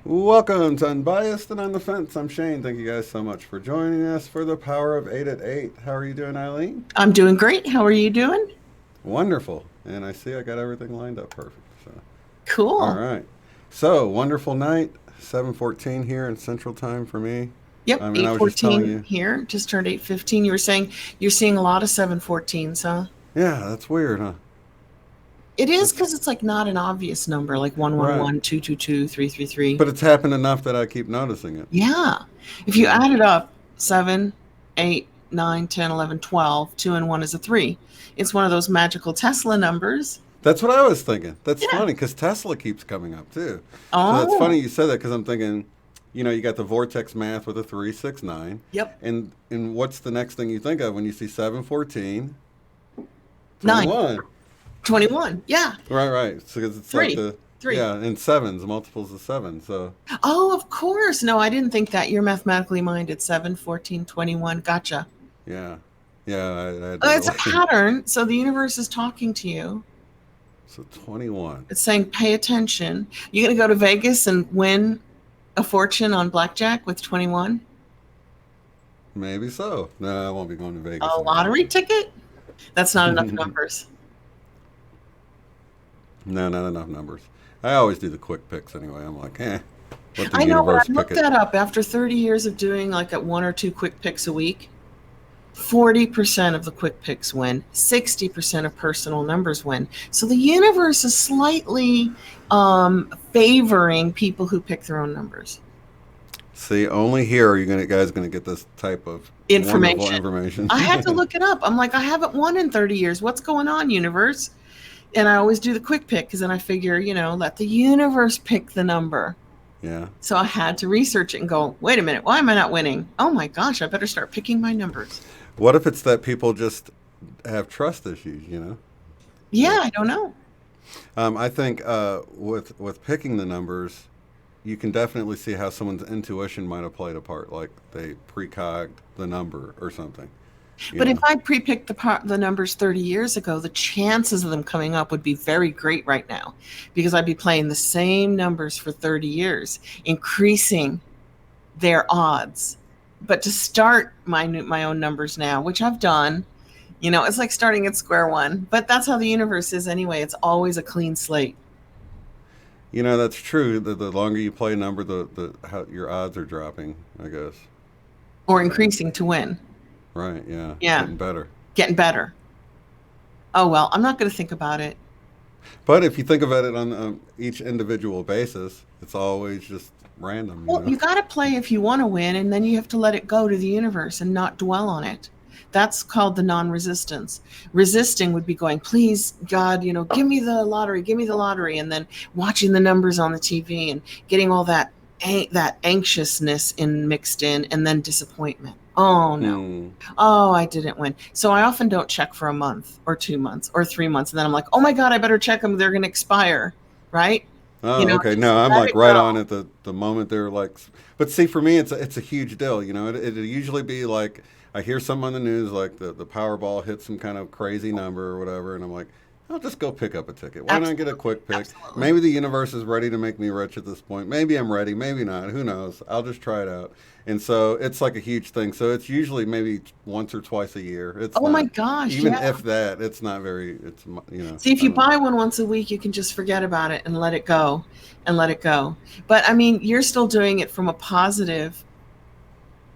Welcome to Unbiased and on the Fence. I'm Shane. Thank you guys so much for joining us for the Power of 8 at 8. How are you doing, Eileen? I'm doing great. How are you doing? Wonderful. And I see I got everything lined up perfect. So. Cool. All right. So, wonderful night. 7:14 here in Central Time for me. Yep, I mean, 8:14 here. Just turned 8:15. You were saying you're seeing a lot of 7:14s, huh? Yeah, that's weird, huh? It is because it's like not an obvious number, like 111, 222, 333. But it's happened enough that I keep noticing it. Yeah. If you add it up, 7, 8, 9, 10, 11, 12, 2 and 1 is a 3. It's one of those magical Tesla numbers. That's what I was thinking. That's funny because Tesla keeps coming up too. Oh. So that's funny you said that because I'm thinking, you know, you got the vortex math with a 3, 6, 9. Yep. And what's the next thing you think of when you see 7:14? 9. 21. Yeah. Right. So it's 3. like the 3. Yeah, and sevens, multiples of 7. So. Oh, of course. No, I didn't think that. You're mathematically minded. 7, 14, 21. Gotcha. Yeah. It's a pattern. So the universe is talking to you. So 21. It's saying, pay attention. You going to go to Vegas and win a fortune on blackjack with 21? Maybe so. No, I won't be going to Vegas. A lottery ticket? That's not enough numbers. No, not enough numbers. I always do the quick picks anyway. I'm like, let the I know, universe but I looked that up. After 30 years of doing like at 1 or 2 quick picks a week, 40% of the quick picks win, 60% of personal numbers win. So the universe is slightly favoring people who pick their own numbers. See, only here are you guys going to get this type of information. I had to look it up. I'm like, I haven't won in 30 years. What's going on, universe? And I always do the quick pick because then I figure, let the universe pick the number. Yeah. So I had to research it and go, wait a minute, why am I not winning? Oh my gosh, I better start picking my numbers. What if it's that people just have trust issues, Yeah, I don't know. I think with picking the numbers, you can definitely see how someone's intuition might have played a part, like they precogged the number or something. But if I pre-picked the numbers 30 years ago, the chances of them coming up would be very great right now because I'd be playing the same numbers for 30 years, increasing their odds. But to start my own numbers now, which I've done, it's like starting at square one. But that's how the universe is anyway. It's always a clean slate. That's true. The longer you play a number, how your odds are dropping, I guess. Or increasing to win. Right, yeah. Getting better. Oh, well, I'm not going to think about it. But if you think about it on each individual basis, it's always just random. Well, you got to play if you want to win, and then you have to let it go to the universe and not dwell on it. That's called the non-resistance. Resisting would be going, please, God, give me the lottery, and then watching the numbers on the TV and getting all that anxiousness mixed in, and then disappointment. Oh, no. Oh, I didn't win. So I often don't check for a month or 2 months or 3 months. And then I'm like, oh, my God, I better check them. They're going to expire. Right? Oh, okay. No, I'm like right on at the moment they're like. But see, for me, it's a huge deal. It'll usually be like I hear something on the news like the Powerball hit some kind of crazy number or whatever. And I'm like, I'll just go pick up a ticket. Why not get a quick pick? Absolutely. Maybe the universe is ready to make me rich at this point. Maybe I'm ready. Maybe not. Who knows? I'll just try it out. And so it's like a huge thing. So it's usually maybe once or twice a year. It's my gosh. Even if that, it's not very, See, if you buy one once a week, you can just forget about it and let it go. But I mean, you're still doing it from a positive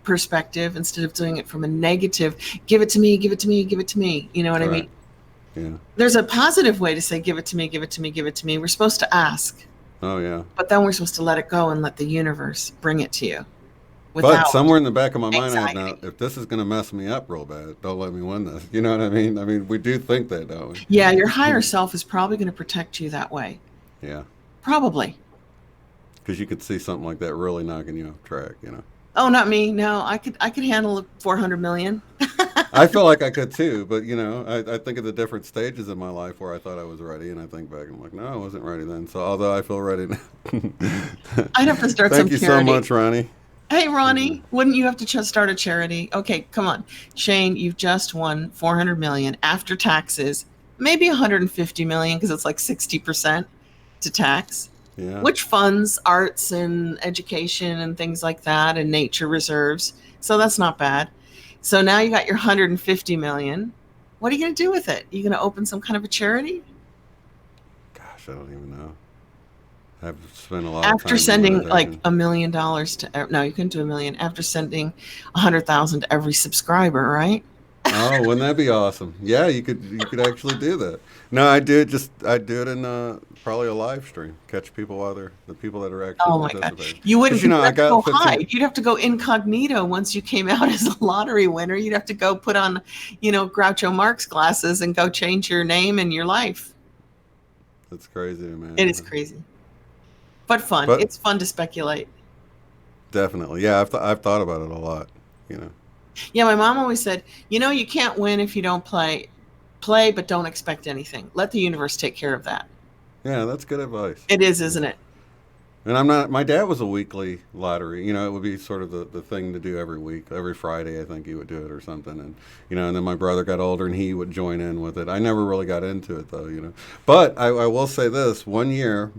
perspective instead of doing it from a negative. Give it to me, give it to me, give it to me. You know what I mean? Yeah. There's a positive way to say, give it to me, give it to me, give it to me. We're supposed to ask. Oh, yeah. But then we're supposed to let it go and let the universe bring it to you. But without somewhere in the back of my mind, I have now, anxiety. if this is going to mess me up real bad, don't let me win this. You know what I mean? I mean, we do think that, don't Yeah, your higher we? self is probably going to protect you that way. Yeah, Probably. because you could see something like that really knocking you off track. Oh, not me. No, I could handle 400 million. I feel like I could too, but I think of the different stages of my life where I thought I was ready, and I think back and I'm like, no, I wasn't ready then. So although I feel ready now. I'd have to start some Thank you so charity. much, Ronnie. Hey, Mhm. Ronnie, wouldn't you have to just start a charity? Okay, come on. Shane, you've just won 400 million after taxes, maybe 150 million because it's like 60% to tax, Yeah. which funds arts and education and things like that and nature reserves. So that's not bad. So now you got your 150 million. What are you going to do with it? You going to open some kind of a charity? Gosh, I don't even know. I've spent a lot of After time in sending like meditation. $1 million to, no, you couldn't do a million after sending 100,000 to every subscriber, right? Oh, wouldn't that be awesome? Yeah, you could actually do that. No, I do it in probably a live stream. Catch people while they're the people that are actually Oh my God. participating. You wouldn't, Because because you'd I have to go got 15. hide. You'd have to go incognito once you came out as a lottery winner. You'd have to go put on, Groucho Marx glasses and go change your name and your life. That's crazy to It is imagine. crazy, but fun. But It's fun to speculate. definitely, yeah, I've thought about it a lot. You know. Yeah, my mom always said, you can't win if you don't play. Play, but don't expect anything. Let the universe take care of that. Yeah, that's good advice. It is, Yeah. isn't it? And I'm not. My dad was a weekly lottery. It would be sort of the thing to do every week. Every Friday, I think he would do it or something. And then my brother got older and he would join in with it. I never really got into it though. But I will say this: one year,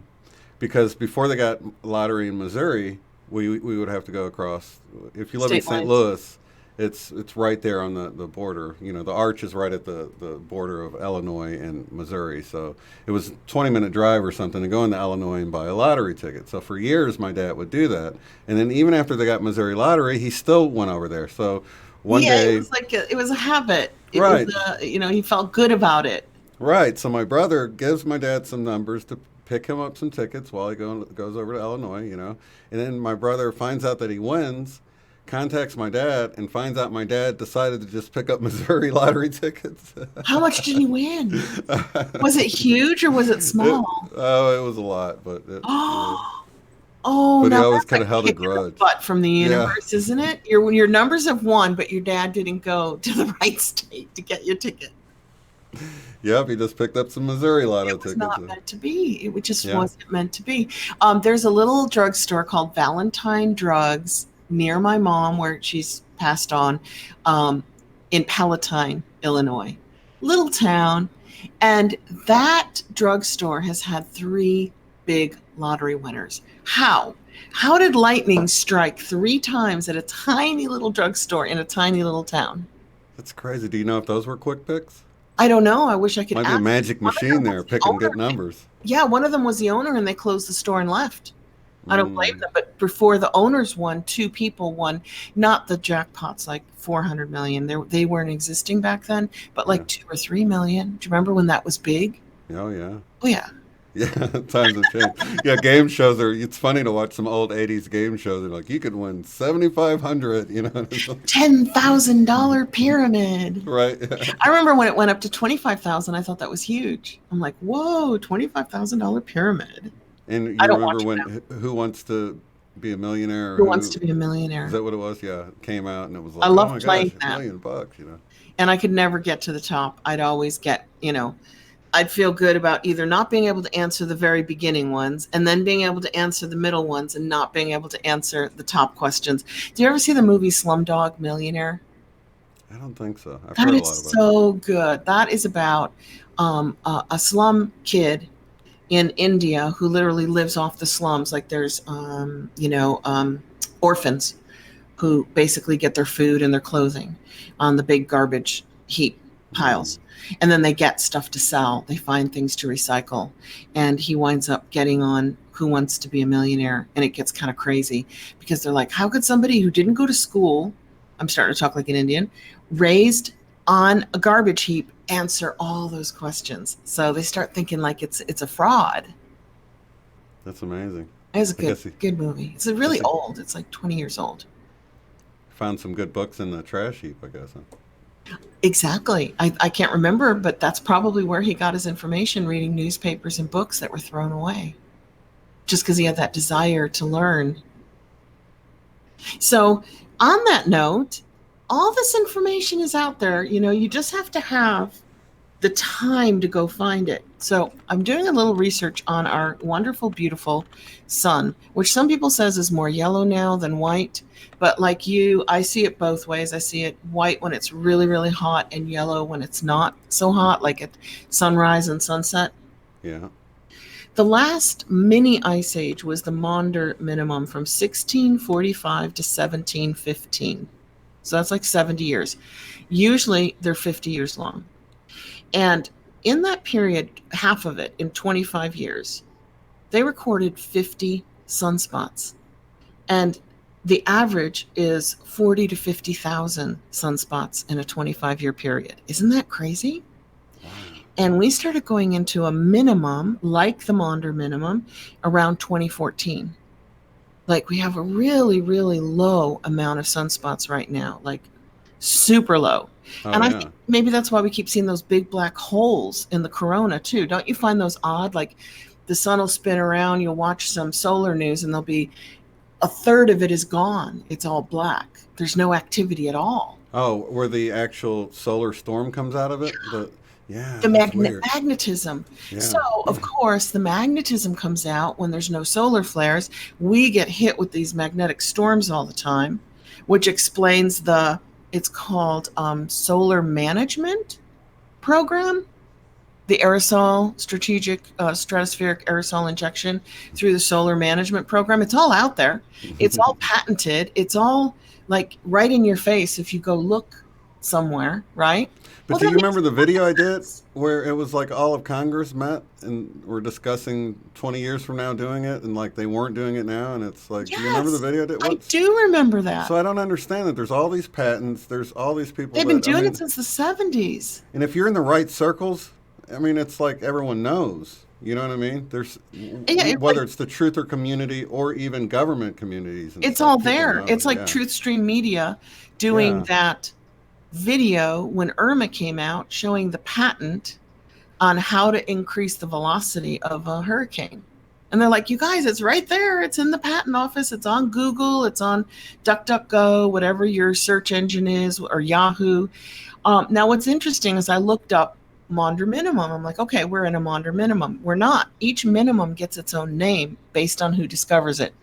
because before they got lottery in Missouri, we would have to go across. If you live in State St. lines. Louis, it's right there on the border. The arch is right at the border of Illinois and Missouri. So it was a 20-minute drive or something to go into Illinois and buy a lottery ticket. So for years, my dad would do that. And then even after they got Missouri lottery, he still went over there. So one Yeah, it day, was like it was a habit. It was right, he felt good about it. right. So my brother gives my dad some numbers to pick him up some tickets while he goes over to Illinois. And then my brother finds out that he wins, contacts my dad, and finds out my dad decided to just pick up Missouri lottery tickets. How much did he win? Was it huge or was it small? Oh, it was a lot, but Oh, he now always that's kind a of held a kick in the grudge. butt from the Yeah. universe, isn't it? Your numbers have won, but your dad didn't go to the right state to get your ticket. Yep, he just picked up some Missouri lotto It was tickets. not meant to be. It just Yeah. wasn't meant to be. There's a little drugstore called Valentine Drugs near my mom, where she's passed on, um, in Palatine, Illinois. Little town. And that drugstore has had three big lottery winners. How? How did lightning strike three times at a tiny little drugstore in a tiny little town? That's crazy. Do you know if those were quick picks? I don't know. I wish I could Might be a ask. magic One of machine them there. was the Pick and owner. get numbers. Yeah, one of them was the owner, and they closed the store and left. I don't blame Mm, them. But before the owners won, two people won, not the jackpots like 400 million. They weren't existing back then, but yeah. like 2 or 3 million. Do you remember when that was big? Oh, yeah. Oh yeah, Yeah, times have changed. Yeah, game shows it's funny to watch some old 80s game shows. They're like, you could win 7,500. $10,000 pyramid. Right. I remember when it went up to 25,000. I thought that was huge. I'm like, whoa, $25,000 pyramid. And I you don't remember watch it now. when Who Wants to Be a Millionaire or Who Wants who to Be a is Millionaire? that what it was? Yeah, it came out and it was I like, oh love my playing gosh, a that, million bucks. and I could never get to the top. I'd always get, I'd feel good about either not being able to answer the very beginning ones and then being able to answer the middle ones and not being able to answer the top questions. Do you ever see the movie Slumdog Millionaire? I don't think so. I've That heard a is lot about it. so good. That is about a slum kid in India who literally lives off the slums. Like there's, orphans who basically get their food and their clothing on the big garbage heap Mm, piles. And then they get stuff to sell. They find things to recycle. And he winds up getting on Who Wants to Be a Millionaire? And it gets kind of crazy because they're like, how could somebody who didn't go to school, I'm starting to talk like an Indian, raised on a garbage heap, answer all those questions? So they start thinking like it's a fraud. that's amazing. It's a I good guess he, good movie. It's a guess really he, old. It's like 20 years old. found some good books in the trash heap, I guess. Huh? Exactly. I can't remember, but that's probably where he got his information, reading newspapers and books that were thrown away, just because he had that desire to learn. So, on that note, all this information is out there. You just have to have the time to go find it. So, I'm doing a little research on our wonderful, beautiful sun, which some people says is more yellow now than white. But like you, I see it both ways. I see it white when it's really, really hot and yellow when it's not so hot, like at sunrise and sunset. Yeah. The last mini ice age was the Maunder minimum from 1645 to 1715. So that's like 70 years. Usually they're 50 years long. And in that period, half of it, in 25 years, they recorded 50 sunspots. And the average is 40 to 50,000 sunspots in a 25-year period. Isn't that crazy? And we started going into a minimum, like the Maunder minimum, around 2014. Like, we have a really, really low amount of sunspots right now, like super low. Oh, And I yeah. think maybe that's why we keep seeing those big black holes in the corona, too. Don't you find those odd? Like, the sun will spin around, you'll watch some solar news, and there'll be a third of it is gone. It's all black. There's no activity at all. Oh, where the actual solar storm comes out of it? Yeah, The that's weird. magnetism. Yeah. So, of course, the magnetism comes out when there's no solar flares. We get hit with these magnetic storms all the time, which explains it's called solar management program, the aerosol strategic stratospheric aerosol injection through the solar management program. It's all out there. It's all patented. It's all like right in your face if you go look somewhere, right? But do you remember the video I did where it was like all of Congress met and we're discussing 20 years from now doing it, and like they weren't doing it now, and it's like, Yes, do you remember the video I did? I do remember that. So I don't understand that there's all these patents, there's all these people. They've been doing it since the 70s. And if you're in the right circles, I mean, it's like everyone knows. You know what I mean? There's whether it's the truther community or even government communities. It's all there. It's like Truth Stream Media doing that video when Irma came out, showing the patent on how to increase the velocity of a hurricane. And they're like, you guys, it's right there. It's in the patent office. It's on Google. It's on DuckDuckGo, whatever your search engine is, or Yahoo. Now, what's interesting is I looked up Maunder minimum. I'm like, okay, we're in a Maunder minimum. We're not. Each minimum gets its own name based on who discovers it.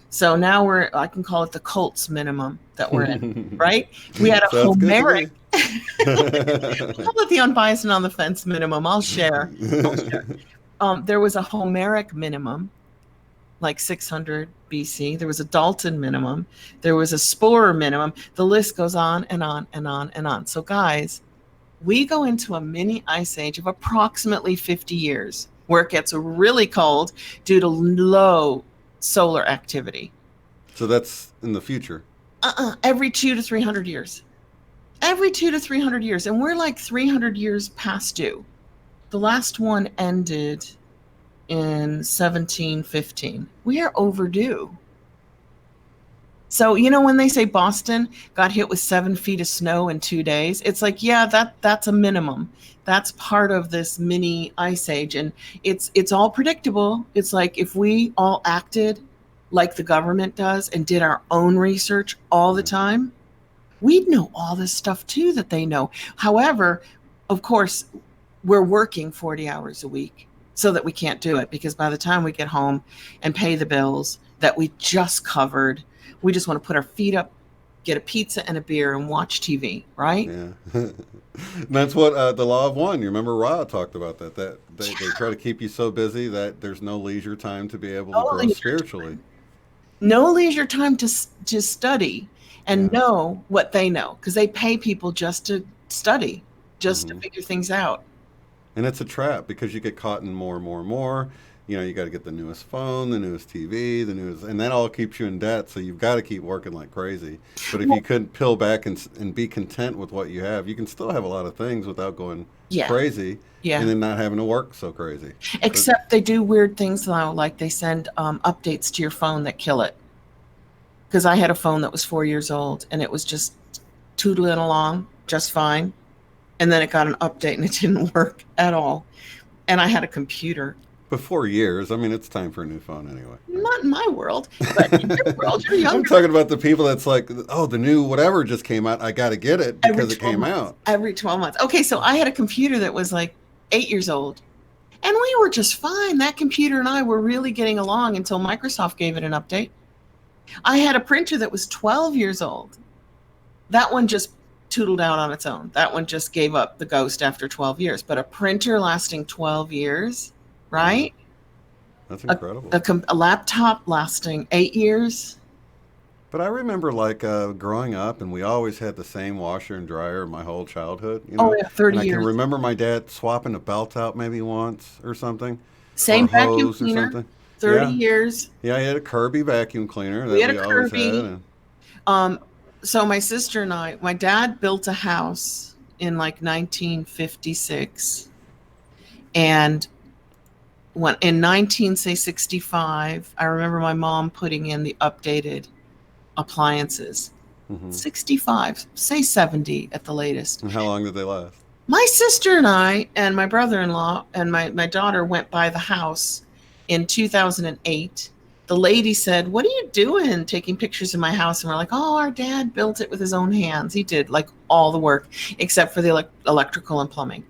So now I can call it the Colts minimum that we're in, right? We had a Homeric. I'll call it the unbiased and on the fence minimum. I'll share. There was a Homeric minimum, like 600 BC. There was a Dalton minimum. There was a Sporer minimum. The list goes on and on and on and on. So guys, we go into a mini ice age of approximately 50 years where it gets really cold due to low solar activity. So that's in the future. Every 200 to 300 years. Every 200 to 300 years. And we're like 300 years past due. The last one ended in 1715. We are overdue. So, when they say Boston got hit with 7 feet of snow in 2 days, it's like, yeah, that's a minimum. That's part of this mini ice age. And it's all predictable. It's like if we all acted like the government does and did our own research all the time, we'd know all this stuff too that they know. However, of course, we're working 40 hours a week so that we can't do it, because by the time we get home and pay the bills that we just covered, we just want to put our feet up, get a pizza and a beer, and watch TV, right? Yeah. That's what the law of one. You remember Ra talked about that they try to keep you so busy that there's no leisure time to be able to grow spiritually. No leisure time to study and know what they know, because they pay people just to study, just to figure things out. And it's a trap because you get caught in more and more and more. You got to get the newest phone, the newest TV, and that all keeps you in debt. So you've got to keep working like crazy. But if you could peel back and be content with what you have, you can still have a lot of things without going crazy. Yeah. And then not having to work so crazy. Except they do weird things now, like they send updates to your phone that kill it. because I had a phone that was 4 years old and it was just tootling along just fine. And then it got an update and it didn't work at all. And I had a computer. Before years, I mean, it's time for a new phone anyway. Not in my world, but in your world, you're I'm younger. talking about the people that's like, oh, the new whatever just came out. I got to get it Every because it 12 came months. out. Every 12 months. Okay, so I had a computer that was like 8 years old. And we were just fine. That computer and I were really getting along until Microsoft gave it an update. I had a printer that was 12 years old. That one just tootled out on its own. That one just gave up the ghost after 12 years. But a printer lasting 12 years, right? That's incredible. A laptop lasting 8 years. But I remember like growing up, and we always had the same washer and dryer my whole childhood. Oh, yeah, 30 and I years. can remember my dad swapping a belt out maybe once or something, Same or a vacuum hose or cleaner, something. 30 Yeah, years. yeah. He had a Kirby vacuum cleaner that We had we a always Kirby. had. And, So my sister and I, my dad built a house in like 1956, and when in 1965, I remember my mom putting in the updated appliances. mhm. 65, say 70 at the latest. And how long did they last? My sister and I and my brother-in-law and my daughter went by the house in 2008. The lady said, "What are you doing taking pictures of my house?" And we're like, "Oh, our dad built it with his own hands. He did like all the work except for the electrical and plumbing."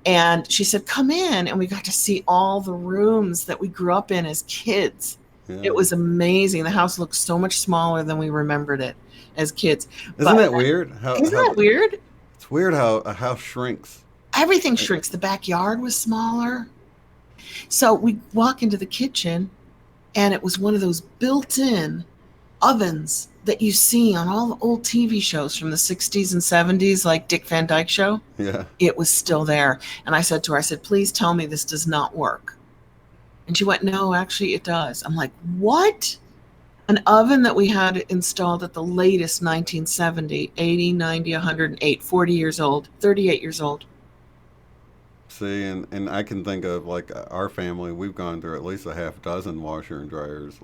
And she said, "Come in." And we got to see all the rooms that we grew up in as kids. Yeah. It was amazing. The house looked so much smaller than we remembered it as kids. Isn't that weird? Isn't that weird? It's weird how a house shrinks. Everything shrinks. The backyard was smaller. So we walk into the kitchen, and it was one of those built-in ovens that you see on all the old TV shows from the 60s and 70s, like Dick Van Dyke Show. Yeah. It was still there. And I said to her, I said, "Please tell me this does not work." And she went, "No, actually it does." I'm like, "What?" An oven that we had installed at the latest 1970, 80, 90, 108, 40 years old, 38 years old. See, and I can think of like our family. We've gone through at least a half dozen washer and dryers,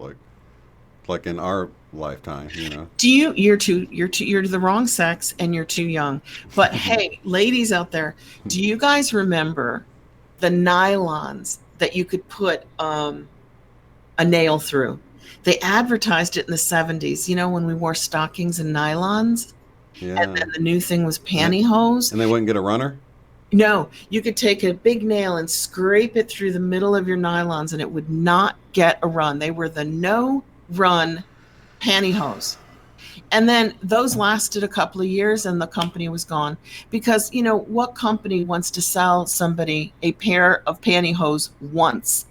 like in our lifetime. You're the wrong sex and you're too young. But hey, ladies out there, do you guys remember the nylons that you could put a nail through? They advertised it in the 70s, when we wore stockings and nylons. Yeah. And then the new thing was pantyhose. And they wouldn't get a runner? No, you could take a big nail and scrape it through the middle of your nylons and it would not get a run. They were the no run pantyhose. And then those lasted a couple of years and the company was gone. Because, what company wants to sell somebody a pair of pantyhose once?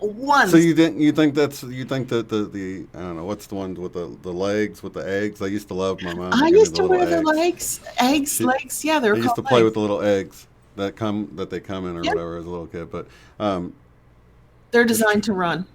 Once. So you think that the I don't know, what's the one with the legs with the eggs? I used to love my mom. I used to wear the legs. Legs. Yeah, they were I called used to play legs. with the little eggs that they come in or Yep. whatever as a little kid. But They're designed to run.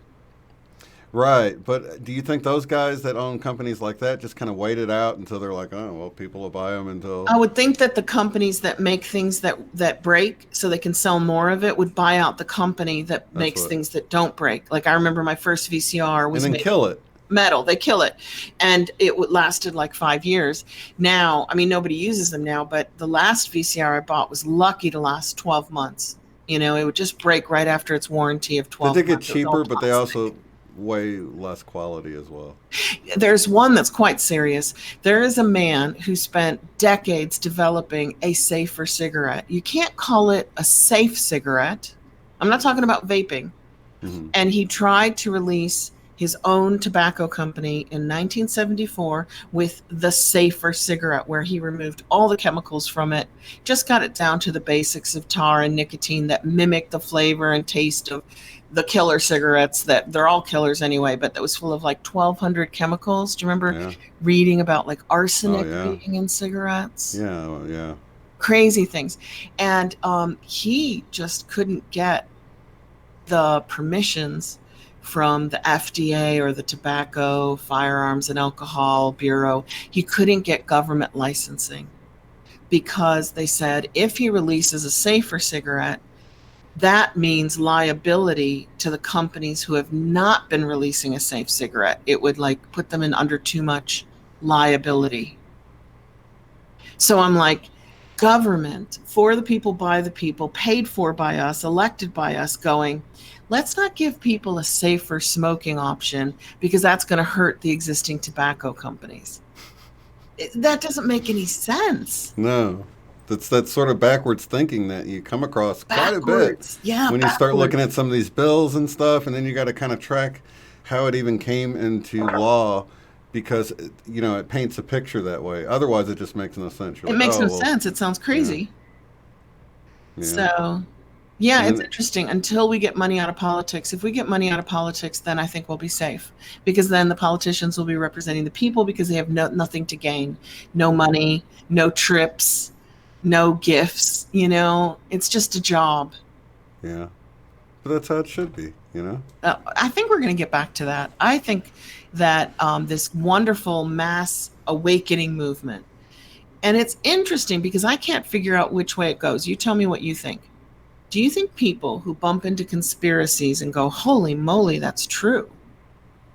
right. But do you think those guys that own companies like that just kind of wait it out until they're like, oh well, people will buy them until? I would think that the companies that make things that break so they can sell more of it would buy out the company that makes things that don't break. Like I remember my first VCR was and then kill it. Metal. They kill it. And it lasted like 5 years. Now, I mean, nobody uses them now, but the last VCR I bought was lucky to last 12 months. It would just break right after its warranty of 12 Did they months. get cheaper, but they also way less quality as well? There's one that's quite serious. There is a man who spent decades developing a safer cigarette. You can't call it a safe cigarette. I'm not talking about vaping. Mm-hmm. And he tried to release his own tobacco company in 1974 with the safer cigarette, where he removed all the chemicals from it, just got it down to the basics of tar and nicotine that mimic the flavor and taste of the killer cigarettes. That they're all killers anyway, but that was full of like 1,200 chemicals. Do you remember reading about like arsenic being in cigarettes? Yeah. Crazy things. And he just couldn't get the permissions from the FDA or the Tobacco, Firearms and Alcohol Bureau. He couldn't get government licensing because they said if he releases a safer cigarette, that means liability to the companies who have not been releasing a safe cigarette. It would like put them in under too much liability. So I'm like, government, for the people, by the people, paid for by us, elected by us, going, let's not give people a safer smoking option because that's going to hurt the existing tobacco companies. That doesn't make any sense. No. That's that sort of backwards thinking that you come across quite a bit Backwards. Yeah, when you start looking backwards. at some of these bills and stuff, and then you got to kind of track how it even came into law because you know it paints a picture that way. Otherwise, it just makes no sense. You're It like, makes oh no well, sense. It sounds yeah, crazy. yeah. So, yeah, And it's then interesting until we get money out of politics. If we get money out of politics, then I think we'll be safe because then the politicians will be representing the people because they have nothing to gain. No money, no trips, no gifts, it's just a job. yeah, but that's how it should be. You know. I think we're going to get back to that. I think that this wonderful mass awakening movement, and it's interesting because I can't figure out which way it goes. You tell me what you think. Do you think people who bump into conspiracies and go, holy moly, that's true,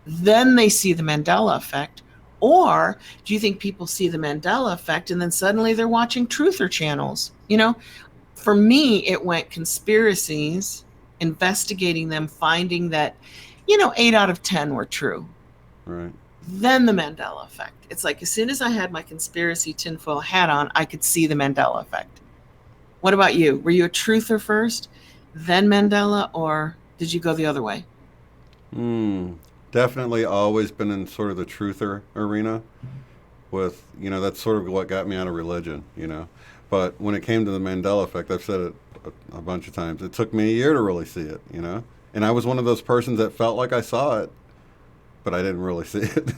then they see the Mandela effect? Or do you think people see the Mandela effect and then suddenly they're watching truther channels? For me, it went conspiracies, investigating them, finding that, 8 out of 10 were true. Right. Then the Mandela effect. It's like as soon as I had my conspiracy tinfoil hat on, I could see the Mandela effect. What about you? Were you a truther first, then Mandela, or did you go the other way? Definitely always been in sort of the truther arena with, that's sort of what got me out of religion, But when it came to the Mandela effect, I've said it a bunch of times, it took me a year to really see it, And I was one of those persons that felt like I saw it, but I didn't really see it.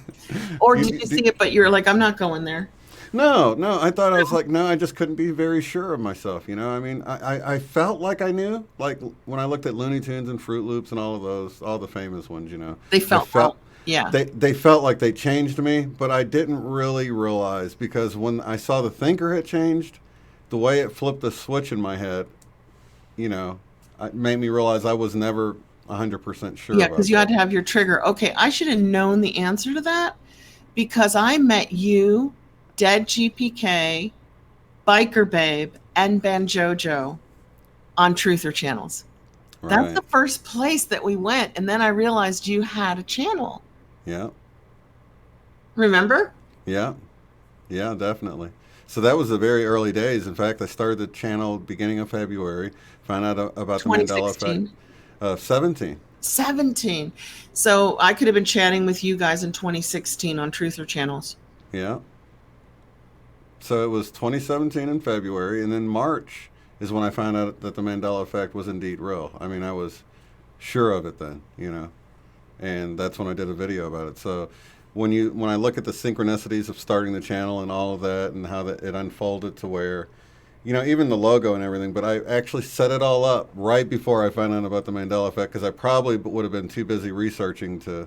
Or did you see it, but you're like, I'm not going there? No, I thought I was like, no, I just couldn't be very sure of myself, I mean, I felt like I knew, like when I looked at Looney Tunes and Fruit Loops and all of those, all the famous ones, They I felt, felt yeah. they felt like they changed me, but I didn't really realize because when I saw the thinker had changed, the way it flipped the switch in my head, it made me realize I was never 100% sure Yeah, about because you had that. to have your trigger. Okay, I should have known the answer to that because I met you, Dead GPK, Biker Babe, and Ben Jojo on Truther channels. That's Right. the first place that we went. And then I realized you had a channel. Yeah. Remember? Yeah. Yeah, definitely. So that was the very early days. In fact, I started the channel beginning of February, found out about the Mandela effect 2016. 17. 17. So I could have been chatting with you guys in 2016 on Truther channels. Yeah. So it was 2017 in February, and then March is when I found out that the Mandela effect was indeed real. I mean, I was sure of it then, and that's when I did a video about it. So when I look at the synchronicities of starting the channel and all of that, and how it unfolded to where, even the logo and everything, but I actually set it all up right before I found out about the Mandela effect because I probably would have been too busy researching to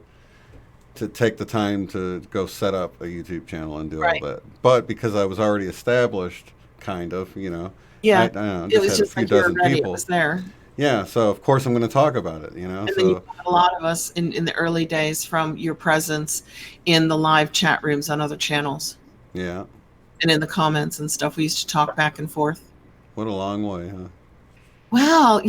take the time to go set up a YouTube channel and do all Right. that. But because I was already established, kind of, I Yeah. don't know, It just was had a just few like you were dozen ready. It people. was there. Yeah, so of course I'm going to talk about it, And then you So had a lot of us in the early days from your presence in the live chat rooms on other channels yeah, and in the comments and stuff. We used to talk back and forth. what a long way, huh? Well,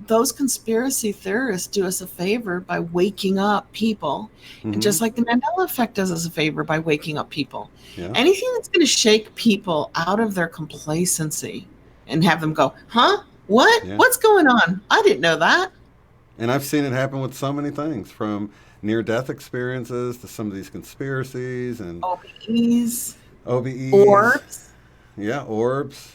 those conspiracy theorists do us a favor by waking up people. And Mm-hmm. just like the Mandela effect does us a favor by waking up people. Yeah, Anything that's going to shake people out of their complacency and have them go, huh? What? yeah. What's going on? I didn't know that. And I've seen it happen with so many things, from near-death experiences to some of these conspiracies and OBEs, OBEs. orbs. Yeah, orbs,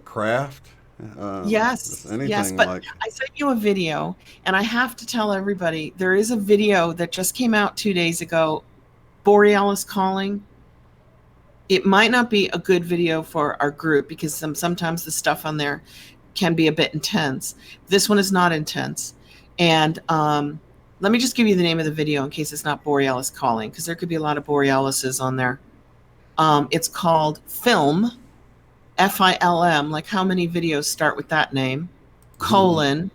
craft, just Yes, yes. anything But like. I sent you a video, and I have to tell everybody there is a video that just came out 2 days ago, Borealis Calling. It might not be a good video for our group because sometimes the stuff on there can be a bit intense. This one is not intense. And let me just give you the name of the video in case it's not Borealis Calling, because there could be a lot of Borealises on there. It's called Film, FILM, like how many videos start with that name? colon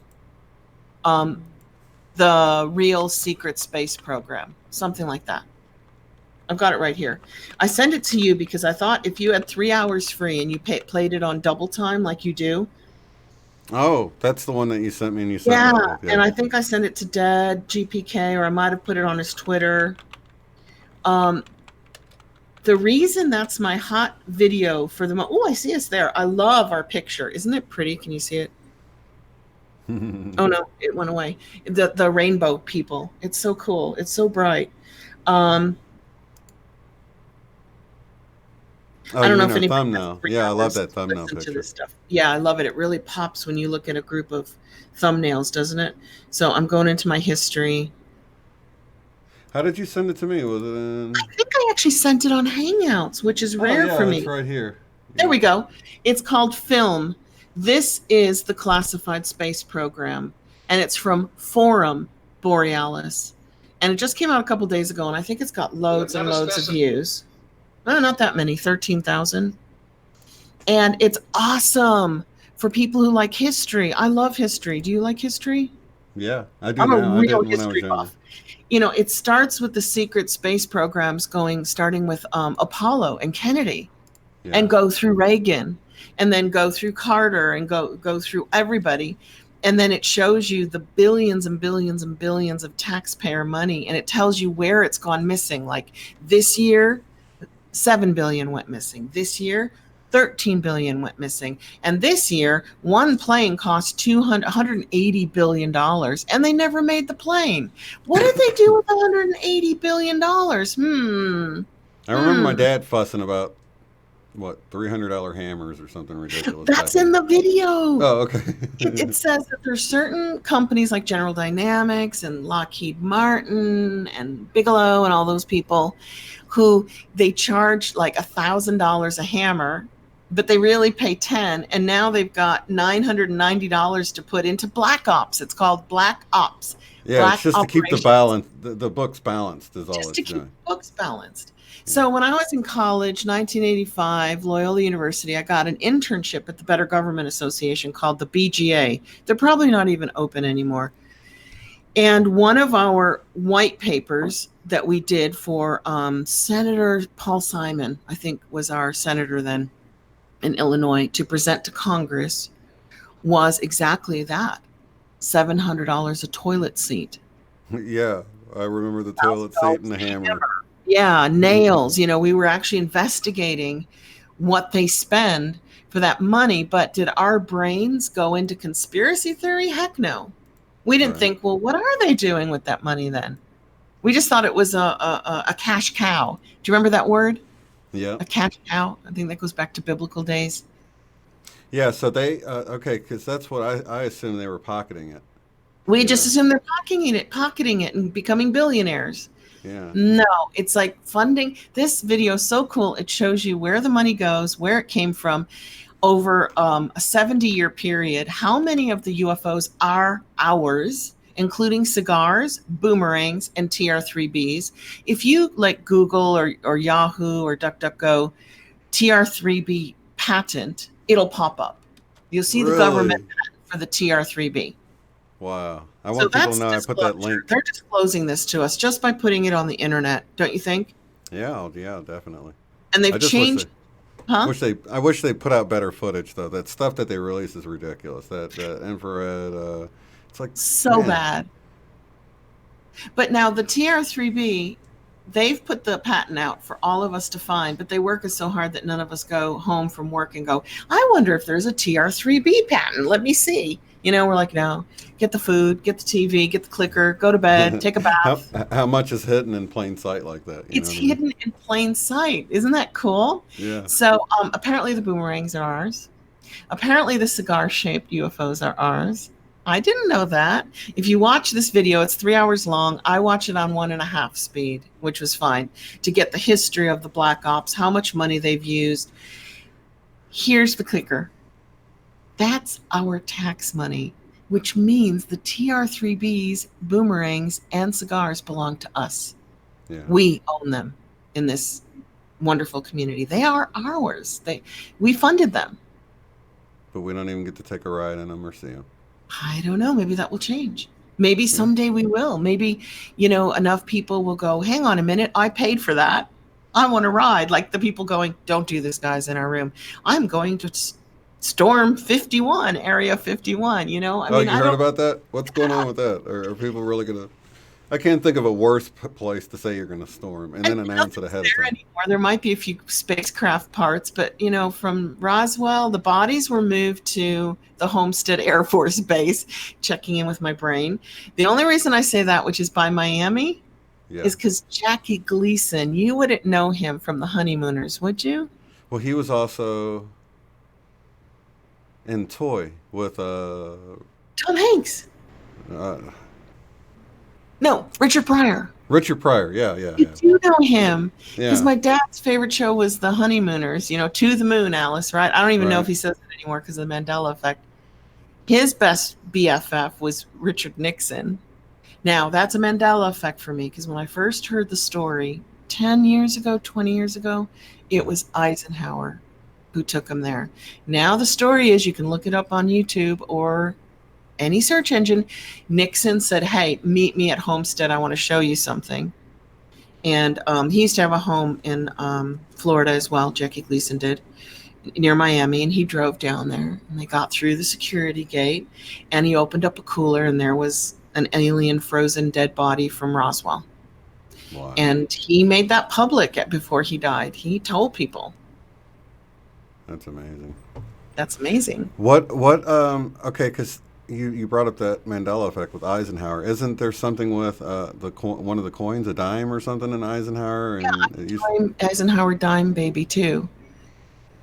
um, the real secret space program, something like that. I've got it right here. I sent it to you because I thought if you had 3 hours free and you played it on double time like you do. Oh, that's the one that you sent me and you sent Yeah, that with. and Yeah. I think I sent it to Dad, GPK, or I might have put it on his Twitter. Um, the reason that's my hot video for the oh, I see us there. I love our picture. Isn't it pretty? Can you see it? Oh no, it went away. The rainbow people. It's so cool. It's so bright. Um, Oh, I don't you know mean if our anybody has thumbnail? three Yeah, I love hours that to thumbnail listen to picture. this stuff. Yeah, I love it. It really pops when you look at a group of thumbnails, doesn't it? So I'm going into my history. How did you send it to me? Was it I in? think I actually sent it on Hangouts, which is Oh rare for yeah, it's me. right here. There Yep. we go. It's called Film. This is the classified space program, and it's from Forum Borealis. And it just came out a couple days ago, and I think it's got loads and loads of views. No, not that many, 13,000. And it's awesome for people who like history. I love history. Do you like history? Yeah, I do I'm a now. I real didn't when I was history younger. buff. It starts with the secret space programs starting with Apollo and Kennedy, Yeah. and go through Reagan, and then go through Carter, and go through everybody. And then it shows you the billions and billions and billions of taxpayer money, and it tells you where it's gone missing. Like this year, 7 billion went missing. This year, 13 billion went missing. And this year, one plane cost $180 billion, and they never made the plane. What did they do with $180 billion? I remember my dad fussing about what $300 hammers or something ridiculous back That's then. in the video. Oh, okay. It says that there's certain companies like General Dynamics and Lockheed Martin and Bigelow and all those people who they charge like $1,000 a hammer, but they really pay 10. And now they've got $990 to put into Black Ops. It's called Black Ops. Yeah, it's Black just to keep the Operations. balance, the books balanced is all Just it's to keep doing. books balanced. So when I was in college, 1985, Loyola University, I got an internship at the Better Government Association called the BGA. They're probably not even open anymore. And one of our white papers that we did for Senator Paul Simon, I think was our senator then in Illinois, to present to Congress was exactly that. $700 a toilet seat. Yeah, I remember the toilet seat and the hammer. Yeah, nails. We were actually investigating what they spend for that money. But did our brains go into conspiracy theory? Heck no. We didn't Right. think, well, what are they doing with that money then? We just thought it was a cash cow. Do you remember that word? Yeah. A cash cow? I think that goes back to biblical days. Yeah, so they okay, because that's what I assumed they were pocketing it. We just assume they're pocketing it and becoming billionaires. Yeah. No, it's like funding. This video is so cool. It shows you where the money goes, where it came from over a 70-year period. How many of the UFOs are ours, including cigars, boomerangs, and TR-3Bs? If you like Google or Yahoo or DuckDuckGo TR-3B patent, it'll pop up. You'll see the government patent for the TR-3B. Wow. I So want people that's to know I put that disclosure. link. They're disclosing this to us just by putting it on the internet, don't you think? Yeah, definitely. And I they've just changed, huh? I wish they put out better footage though. That stuff that they release is ridiculous. That infrared it's like So man. bad. But now the TR-3B, they've put the patent out for all of us to find, but they work us so hard that none of us go home from work and go, I wonder if there's a TR-3B patent. Let me see. We're like, no, get the food, get the TV, get the clicker, go to bed, take a bath. How much is hidden in plain sight like that? It's hidden in plain sight. Isn't that cool? Yeah. So apparently the boomerangs are ours. Apparently the cigar-shaped UFOs are ours. I didn't know that. If you watch this video, it's 3 hours long. I watch it on 1.5 speed, which was fine, to get the history of the Black Ops, how much money they've used. Here's the kicker. That's our tax money, which means the TR-3Bs, boomerangs, and cigars belong to us. Yeah. We own them in this wonderful community. They are ours. We funded them. But we don't even get to take a ride in them or see them. I don't know. Maybe that will change. Maybe Yeah. someday we will. Maybe, enough people will go, hang on a minute, I paid for that. I want to ride. Like the people going, don't do this, guys, in our room. I'm going to storm 51, Area 51. I Oh, mean, you I heard don't. about that? What's going on with that? Are people really gonna? I can't think of a worse place to say you're gonna storm and I then mean, announce it nothing's ahead of there time. anymore. There might be a few spacecraft parts, but from Roswell, the bodies were moved to the Homestead Air Force Base. Checking in with my brain. The only reason I say that, which is by Miami, Yeah. is because Jackie Gleason. You wouldn't know him from The Honeymooners, would you? Well, he was also in Toy with Tom Hanks. uh No, Richard Pryor. Richard Pryor. Yeah, yeah, You yeah, do know him because yeah. my dad's favorite show was The Honeymooners. To the moon, Alice. Right? I don't even know if Right. he says it anymore because of the Mandela effect. His best BFF was Richard Nixon. Now, that's a Mandela effect for me because when I first heard the story 10 years ago, 20 years ago, it Yeah. was Eisenhower who took him there. Now, the story is you can look it up on YouTube or any search engine. Nixon said, hey, meet me at Homestead. I want to show you something. And he used to have a home in Florida as well. Jackie Gleason did, near Miami, and he drove down there and they got through the security gate and he opened up a cooler and there was an alien frozen dead body from Roswell. Wow. And he made that public before he died. He told people. That's amazing. That's amazing. What okay, cuz you brought up that Mandela effect with Eisenhower. Isn't there something with one of the coins, a dime or something in Eisenhower and it used, Eisenhower dime baby too.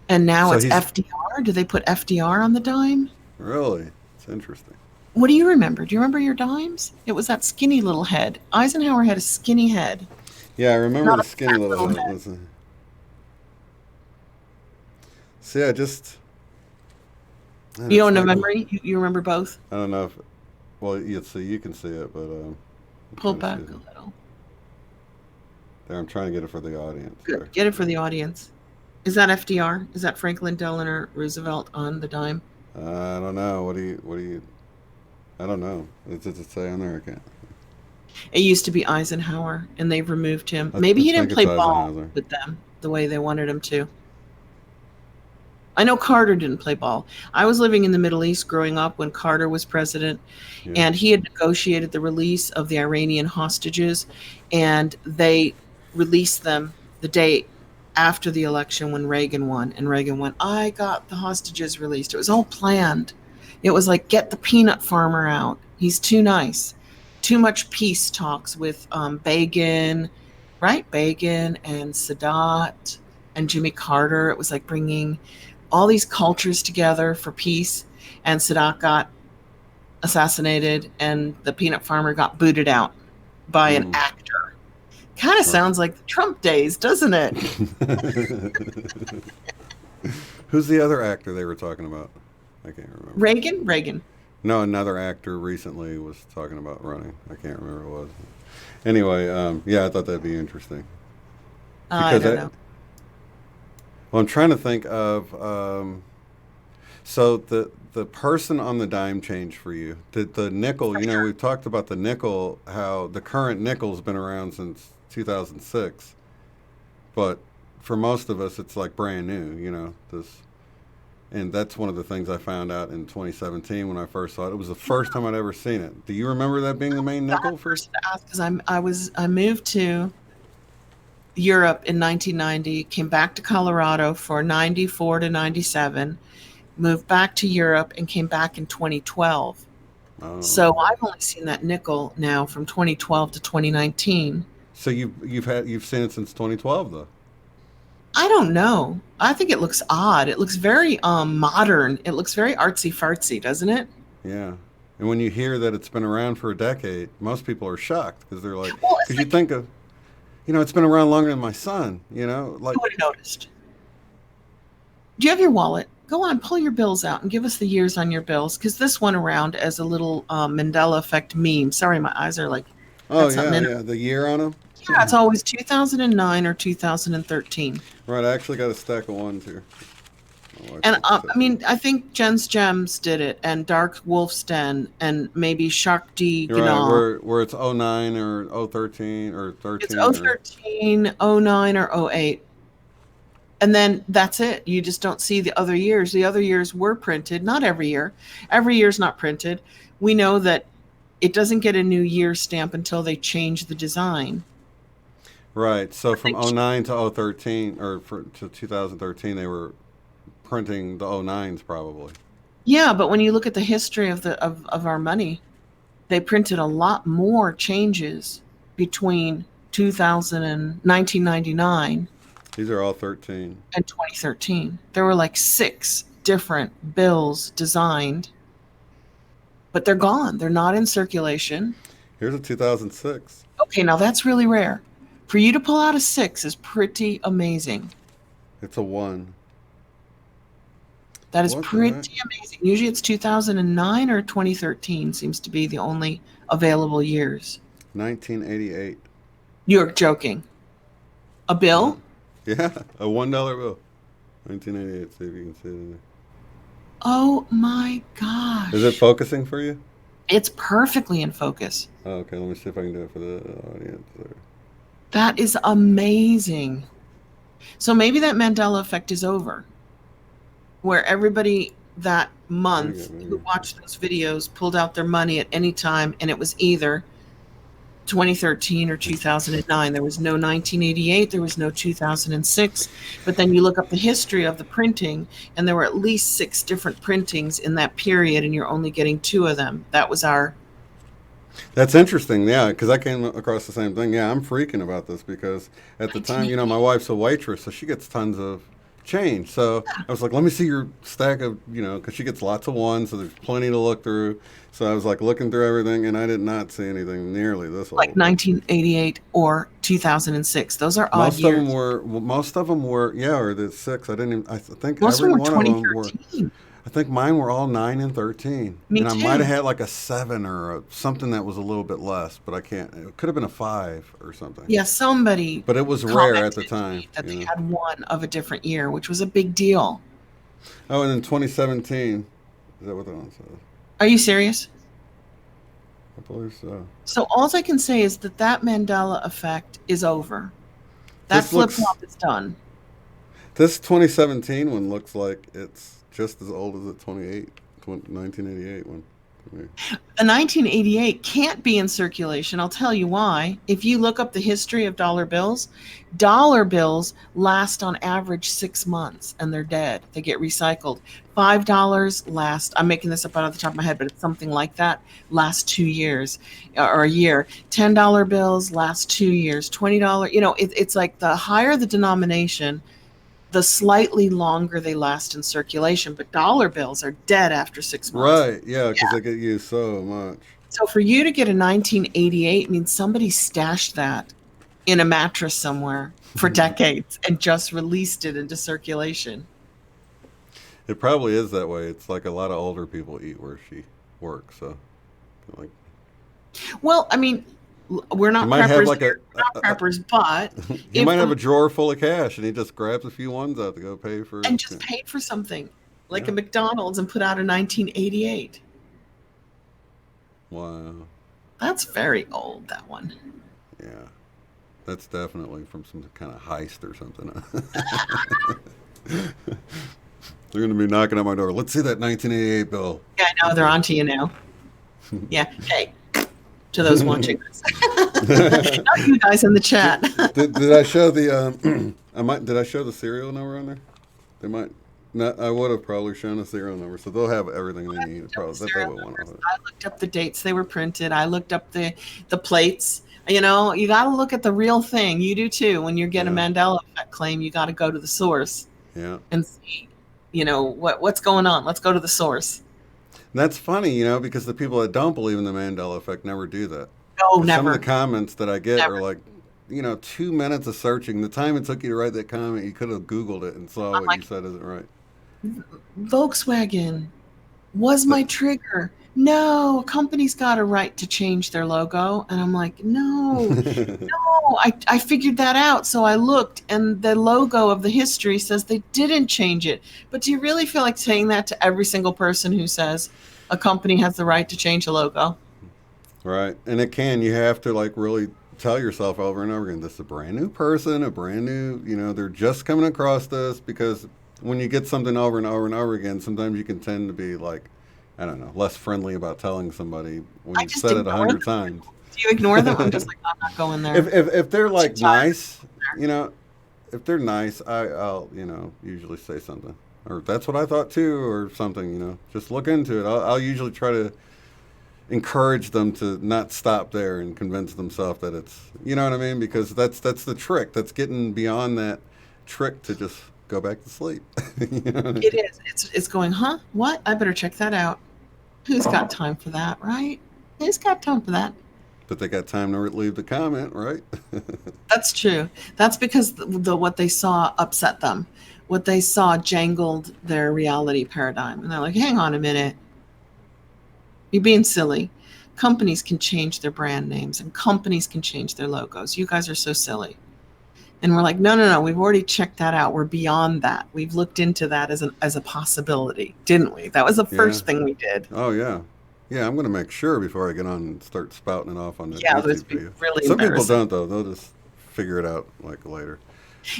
And now so it's he's FDR. Do they put FDR on the dime? really, it's interesting. What do you remember? Do you remember your dimes? It was that skinny little head. Eisenhower had a skinny head, Yeah, I remember not the a skinny fat little little head. head. Listen. See, I just man, You it's don't know like memory? You remember both? I don't know if well, you can see it, but I'm Pull trying to see back it. a little. There, I'm trying to get it for the audience. There. Good. Get it for the audience. Is that FDR? Is that Franklin Delano Roosevelt on the dime? I don't know. What do you? I don't know. Does it say on there? I can't. It used to be Eisenhower, and they've removed him. I Maybe he didn't think it's play ball Eisenhower. with them the way they wanted him to. I know Carter didn't play ball. I was living in the Middle East growing up when Carter was president, Yeah. and he had negotiated the release of the Iranian hostages, and they released them the day after the election when Reagan won. And Reagan went, I got the hostages released. It was all planned. It was like, get the peanut farmer out. He's too nice. Too much peace talks with Begin, right? Begin and Sadat and Jimmy Carter. It was like bringing all these cultures together for peace. And Sadat got assassinated, and the peanut farmer got booted out by an Mm. actor. Kind of Right. sounds like the Trump days, doesn't it? Who's the other actor they were talking about? I can't remember. Reagan. No, another actor recently was talking about running. I can't remember who it was. Anyway, yeah, I thought that'd be interesting I because don't know. well, I'm trying to think of so the person on the dime changed for you. The nickel, we've talked about the nickel, how the current nickel's been around since 2006, but for most of us, it's like brand new. This, and that's one of the things I found out in 2017 when I first saw it. It was the first time I'd ever seen it. Do you remember that being the main nickel for? First to ask because I moved to Europe in 1990, came back to Colorado for 94 to 97, moved back to Europe and came back in 2012. Oh, So I've only seen that nickel now from 2012 to 2019. so you've seen it since 2012 though. I don't know. I think it looks odd. It looks very modern. It looks very artsy fartsy, doesn't it? Yeah. And when you hear that it's been around for a decade, most people are shocked because they're like, Well, it's because you like think of, it's been around longer than my son, like, you would have noticed. Do you have your wallet? Go on, pull your bills out and give us the years on your bills because this went around as a little Mandela effect meme. Sorry, my eyes are like, oh, got something yeah, in yeah, the year on them. Yeah, it's always 2009 or 2013. Right, I actually got a stack of ones here. My wife And looks at I mean, I think Jen's Gems did it, and Dark Wolf's Den, and maybe Shark D You're right. Gnar. Where it's '09 or '13 or It's 13 or 013, '09, or '08. And then that's it. You just don't see the other years. The other years were printed, not every year. Every year's not printed. We know that it doesn't get a new year stamp until they change the design. right. So from Like, '09 to '13 to 2013, they were printing the '09s probably. yeah, but when you look at the history of of our money, they printed a lot more changes between 2000 and 1999 These are all 13. and 2013. There were like 6 different bills designed, but they're gone. They're not in circulation. Here's a 2006. Okay, now that's really rare. For you to pull out a 6 is pretty amazing. It's a 1. That is What the pretty heck? amazing. Usually it's 2009 or 2013 seems to be the only available years. 1988. You're joking. A bill? Yeah, a $1 bill. 1988. See if you can see it in there. Oh my Is it gosh. focusing for you? It's perfectly in focus. Oh, okay, let me see if I can do it for the audience there. That is amazing. So maybe that Mandela effect is over, where everybody that There you month go, there you who go. watched those videos pulled out their money at any time, and it was either 2013 or 2009. There was no 1988, there was no 2006. But then you look up the history of the printing, and there were at least 6 different printings in that period, and you're only getting 2 of them. That was our That's interesting, yeah, because I came across the same thing. Yeah, I'm freaking about this because at the time, 1988. my wife's a waitress, so she gets tons of change. So I was like, let me see your stack of, because she gets lots of ones, so there's plenty to look through. So I was like looking through everything, and I did not see anything nearly this Like old. 1988 or 2006. Those are odd years. Most of them were, yeah, or the 6. I didn't even, I think Most of every them were one of them were. 2013. I think mine were all 9 and 13, Me and I might have too. had like a 7 or something that was a little bit less, but I can't. It could have been a 5 or something. Yeah, somebody But it was rare at the commented to time, me that they had one of a different year, which was a big deal. Oh, and in 2017, is that what that one says? Are you serious? I believe so. So all I can say is that that Mandela effect is over. That This flip looks, flop is done. this 2017 one looks like it's just as old as the 1988 one to me. The 1988 can't be in circulation. I'll tell you why. If you look up the history of dollar bills last on average 6 months and they're dead. They get recycled. $5 last, I'm making this up out of the top of my head, but it's something like that, last 2 years or a year. $10 bills last 2 years. $20, it's like the higher the denomination, the slightly longer they last in circulation, but dollar bills are dead after 6 months. Right, yeah, because Yeah. they get used so much. So for you to get a 1988 means somebody stashed that in a mattress somewhere for decades and just released it into circulation. It probably is that way. It's like a lot of older people eat where she works, so like Well, I mean, we're he not might have preppers like here. We're not preppers, but he if might have a the, drawer full of cash and he just grabs a few ones out to go pay for. and just paid for something like Yeah. a McDonald's and put out a 1988. Wow. That's very old, that one. Yeah. That's definitely from some kind of heist or something. They're going to be knocking on my door. Let's see that 1988 bill. Yeah, I know they're onto you now. Yeah. Hey, to those watching this. Not you guys in the chat. Did I show the did I show the serial number on there? They might not. I would have probably shown the serial number, so they'll have everything they need. Probably that's Serial probably one of numbers. it. I looked up the dates they were printed. I looked up the plates. You got to look at the real thing. You do too. When you're getting Yeah. a Mandela effect claim, you got to go to the source Yeah. and see, what's going on. Let's go to the source. And that's funny, because the people that don't believe in the Mandela effect never do that. No, 'Cause some of the never, comments that I get are never. like, 2 minutes of searching. The time it took you to write that comment, you could have Googled it and saw I'm what you like, said isn't right. Volkswagen was my trigger. No, a company's got a right to change their logo. And I'm like, no, I figured that out. So I looked, and the logo of the history says they didn't change it. But do you really feel like saying that to every single person who says a company has the right to change a logo? Right. And you have to like really tell yourself over and over again, this is a brand new person, a brand new, they're just coming across this, because when you get something over and over and over again, sometimes you can tend to be like, I don't know, less friendly about telling somebody when I you've just said it a ignore them. hundred times. Do you ignore them? I'm just like, I'm not going there. If they're Too like tired. nice, you know, if they're nice, I'll usually say something, or that's what I thought too, or something. Just look into it. I'll usually try to encourage them to not stop there and convince themselves that it's, you know what I mean, because that's the trick. That's getting beyond that trick to just go back to sleep. You know what I mean? It is. It's going, huh? What? I better check that out. Who's got time for that, right? Who's got time for that? But they got time to leave the comment, right? That's true. That's because what they saw upset them. What they saw jangled their reality paradigm. And they're like, hang on a minute. You're being silly. Companies can change their brand names and companies can change their logos. You guys are so silly. And we're like, no, no, no. We've already checked that out. We're beyond that. We've looked into that as a possibility, didn't we? That was the Yeah. first thing we did. Oh yeah. Yeah, I'm gonna make sure before I get on and start spouting it off on that Yeah, it YouTube would be video. really Some people embarrassing. don't though. They'll just figure it out like later.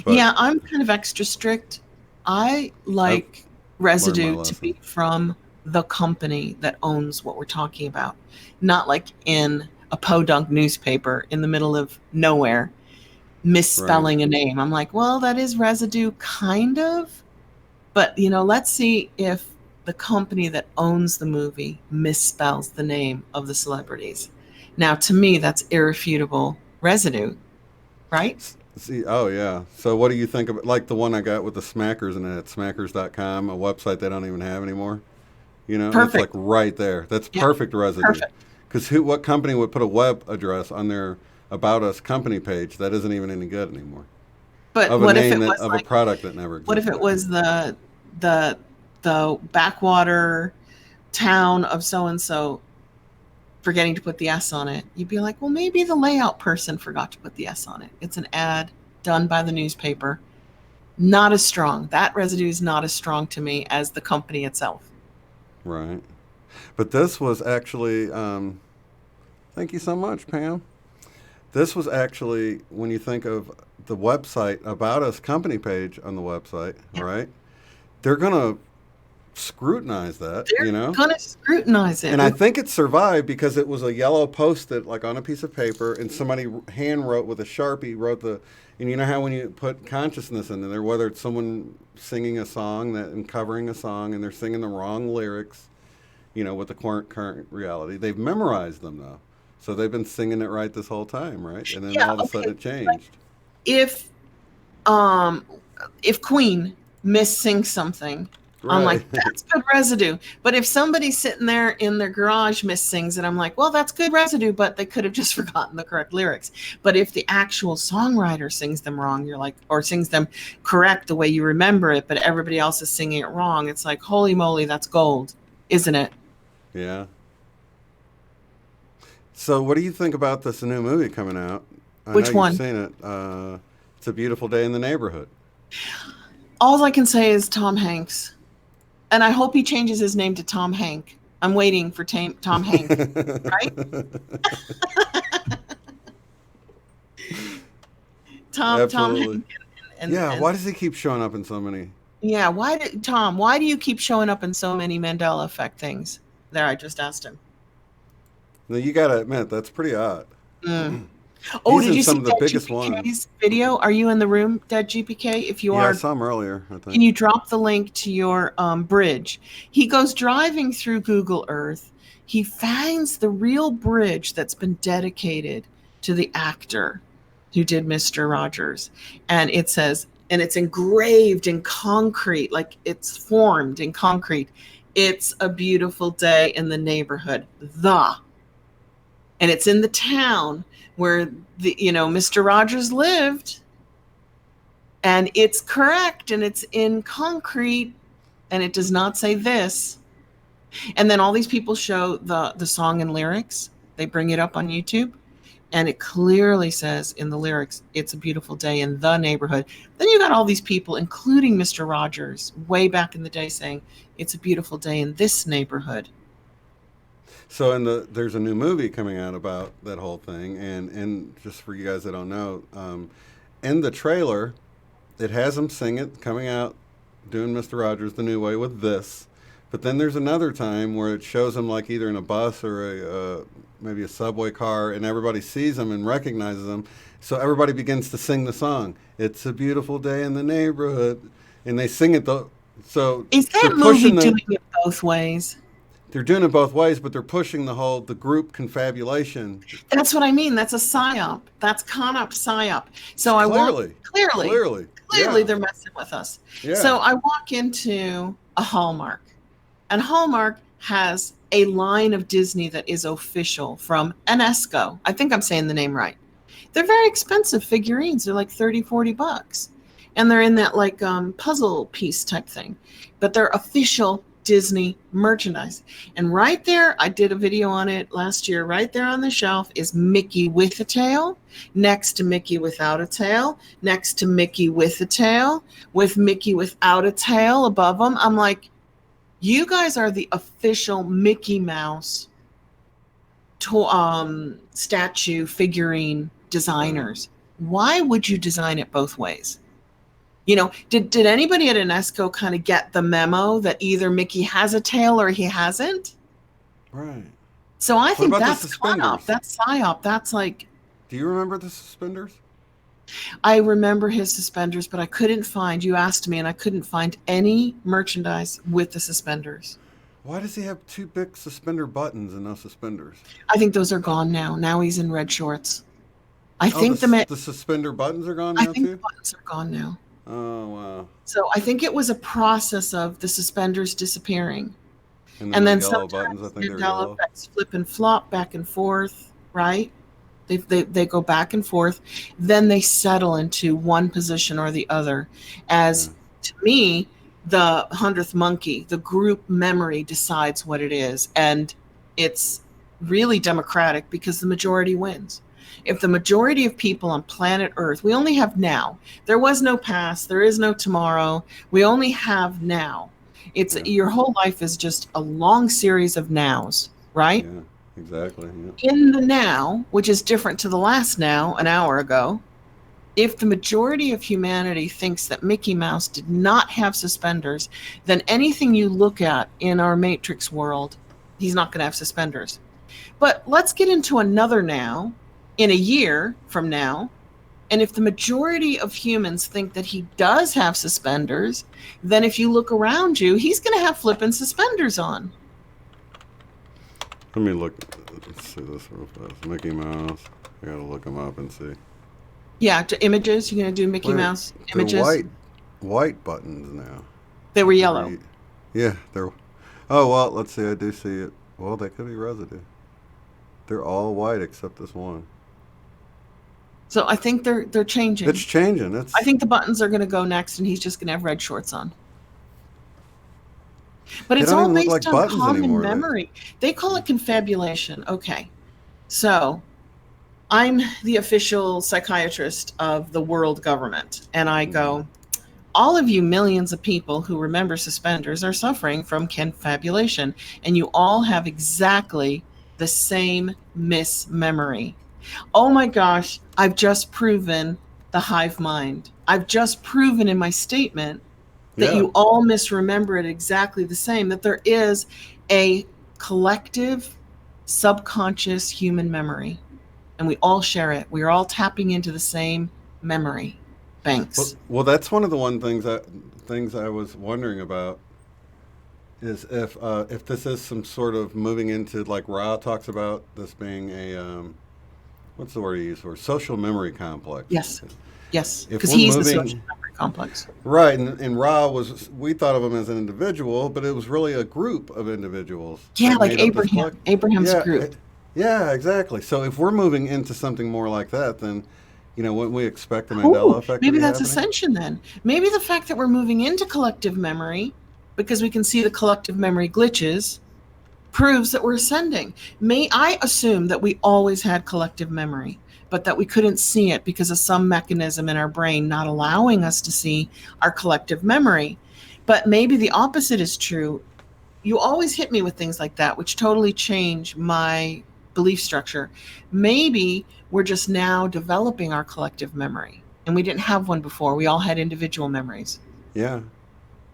But Yeah, I'm kind of extra strict. I I've like learned my residue to be lesson. from the company that owns what we're talking about, not like in a podunk newspaper in the middle of nowhere Right. misspelling a name. I'm like, well, that is residue, kind of. But, let's see if the company that owns the movie misspells the name of the celebrities. Now, to me, that's irrefutable residue, right? See, oh yeah. So what do you think of like the one I got with the smackers in it at smackers.com, a website they don't even have anymore? It's like Perfect. right there. That's Yeah, perfect residue. perfect. Because what company would put a web address on their About Us company page that isn't even any good anymore? But Of a what if name it was of a like, product that never what if it existed. was the the backwater town of so and so forgetting to put the S on it? You'd be like, well, maybe the layout person forgot to put the S on it. It's an ad done by the newspaper. Not as strong. That residue is not as strong to me as the company itself. Right. But this was actually, thank you so much, Pam. This was actually, when you think of the website, About Us company page on the website, Yeah. right? They're going to scrutinize that, They're going to scrutinize it. And I think it survived because it was a yellow post-it, like on a piece of paper, and somebody hand wrote with a Sharpie, wrote and you know how when you put consciousness in there, whether it's someone singing a song and covering a song and they're singing the wrong lyrics, with the current reality, they've memorized them though. So they've been singing it right this whole time, right? And then Yeah, all of a okay. sudden it Like changed. if um if Queen missings something, I'm like, Right. that's good residue. But if somebody's sitting there in their garage missings it, I'm like, well, that's good residue, but they could have just forgotten the correct lyrics. But if the actual songwriter sings them wrong, you're like, or sings them correct the way you remember it, but everybody else is singing it wrong, it's like, holy moly, that's gold, isn't it? Yeah. So what do you think about this new movie coming out? I know Which you've one? seen it. It's a Beautiful Day in the Neighborhood. All I can say is Tom Hanks. And I hope he changes his name to Tom Hank. I'm waiting for Tom Hank, right? Tom Absolutely. Hank Yeah, and why does he keep showing up in so many? yeah, why do you keep showing up in so many Mandela effect things? There, I just asked him. No, you got to admit, that's pretty odd. Mm. Oh, He's did in you see some of the Dead biggest ones. GPK's video? Are you in the room, Dead GPK? If you Yeah, I are, saw him earlier, I can think. you drop the link to your bridge? He goes driving through Google Earth. He finds the real bridge that's been dedicated to the actor who did Mr. Rogers. And it says, and it's engraved in concrete, like it's formed in concrete. It's a beautiful day in the neighborhood. And it's in the town where Mr. Rogers lived, and it's correct, and it's in concrete, and it does not say this. And then all these people show the song and lyrics. They bring it up on YouTube. And it clearly says in the lyrics, it's a beautiful day in the neighborhood. Then you got all these people, including Mr. Rogers, way back in the day saying, it's a beautiful day in this neighborhood. So there's a new movie coming out about that whole thing, and just for you guys that don't know, in the trailer, it has him sing it coming out, doing Mr. Rogers the new way with this, but then there's another time where it shows him like either in a bus or maybe a subway car, and everybody sees him and recognizes him, so everybody begins to sing the song. It's a beautiful day in the neighborhood, and they sing it. So is that movie doing it both ways? They're doing it both ways, but they're pushing the group confabulation. That's what I mean. That's a psyop. That's con-op psyop. So clearly yeah. they're messing with us. Yeah. So I walk into a Hallmark, and Hallmark has a line of Disney that is official from Enesco. I think I'm saying the name right. They're very expensive figurines. They're like $30-$40. And they're in that like puzzle piece type thing. But they're official Disney merchandise. And right there, I did a video on it last year, right there on the shelf is Mickey with a tail, next to Mickey without a tail, next to Mickey with a tail, with Mickey without a tail above them. I'm like, you guys are the official Mickey Mouse statue figurine designers. Why would you design it both ways? You know, did anybody at Enesco kind of get the memo that either Mickey has a tail or he hasn't? Right. So I think that's con-op, that's psyop. That's like. Do you remember the suspenders? I remember his suspenders, but I couldn't find. You asked me, and I couldn't find any merchandise with the suspenders. Why does he have two big suspender buttons and no suspenders? I think those are gone now. Now he's in red shorts. I think the suspender buttons are gone now too? I think the buttons are gone now. Oh, wow. So I think it was a process of the suspenders disappearing. And then sometimes buttons, I think they're yellow. Effects flip and flop back and forth, right? They go back and forth. Then they settle into one position or the other. As to me, the 100th monkey, the group memory decides what it is. And it's really democratic because the majority wins. If the majority of people on planet Earth, we only have now. There was no past. There is no tomorrow. We only have now. Your whole life is just a long series of nows, right? Yeah, exactly. Yeah. In the now, which is different to the last now, an hour ago, if the majority of humanity thinks that Mickey Mouse did not have suspenders, then anything you look at in our Matrix world, he's not going to have suspenders. But let's get into another now. In a year from now, and if the majority of humans think that he does have suspenders, then if you look around you, he's going to have flippin' suspenders on. Let me look. Let's see this real fast. Mickey Mouse. I got to look him up and see. Yeah, to images. You're going to do Mickey Mouse images. They're white buttons now. They were yellow. Yeah, they're. Oh, well, let's see. I do see it. Well, that could be residue. They're all white except this one. So I think they're changing. It's changing. I think the buttons are going to go next, and he's just going to have red shorts on. But it's all based on common memory. They call it confabulation. Okay. So I'm the official psychiatrist of the world government, and I go, all of you millions of people who remember suspenders are suffering from confabulation, and you all have exactly the same mismemory. Oh my gosh, I've just proven the hive mind. I've just proven in my statement that you all misremember it exactly the same, that there is a collective subconscious human memory, and we all share it. We are all tapping into the same memory banks. Well, that's one of the things I was wondering about is if this is some sort of moving into, like Ra talks about this being a what's the word he used for social memory complex? Yes, because he's the social memory complex. Right, and Ra we thought of him as an individual, but it was really a group of individuals. Yeah, like Abraham's group. Yeah, exactly. So if we're moving into something more like that, then, wouldn't we expect the Mandela effect? Maybe that's ascension then. Maybe the fact that we're moving into collective memory, because we can see the collective memory glitches, proves that we're ascending. May I assume that we always had collective memory, but that we couldn't see it because of some mechanism in our brain not allowing us to see our collective memory. But maybe the opposite is true. You always hit me with things like that, which totally change my belief structure. Maybe we're just now developing our collective memory, and we didn't have one before. We all had individual memories. Yeah.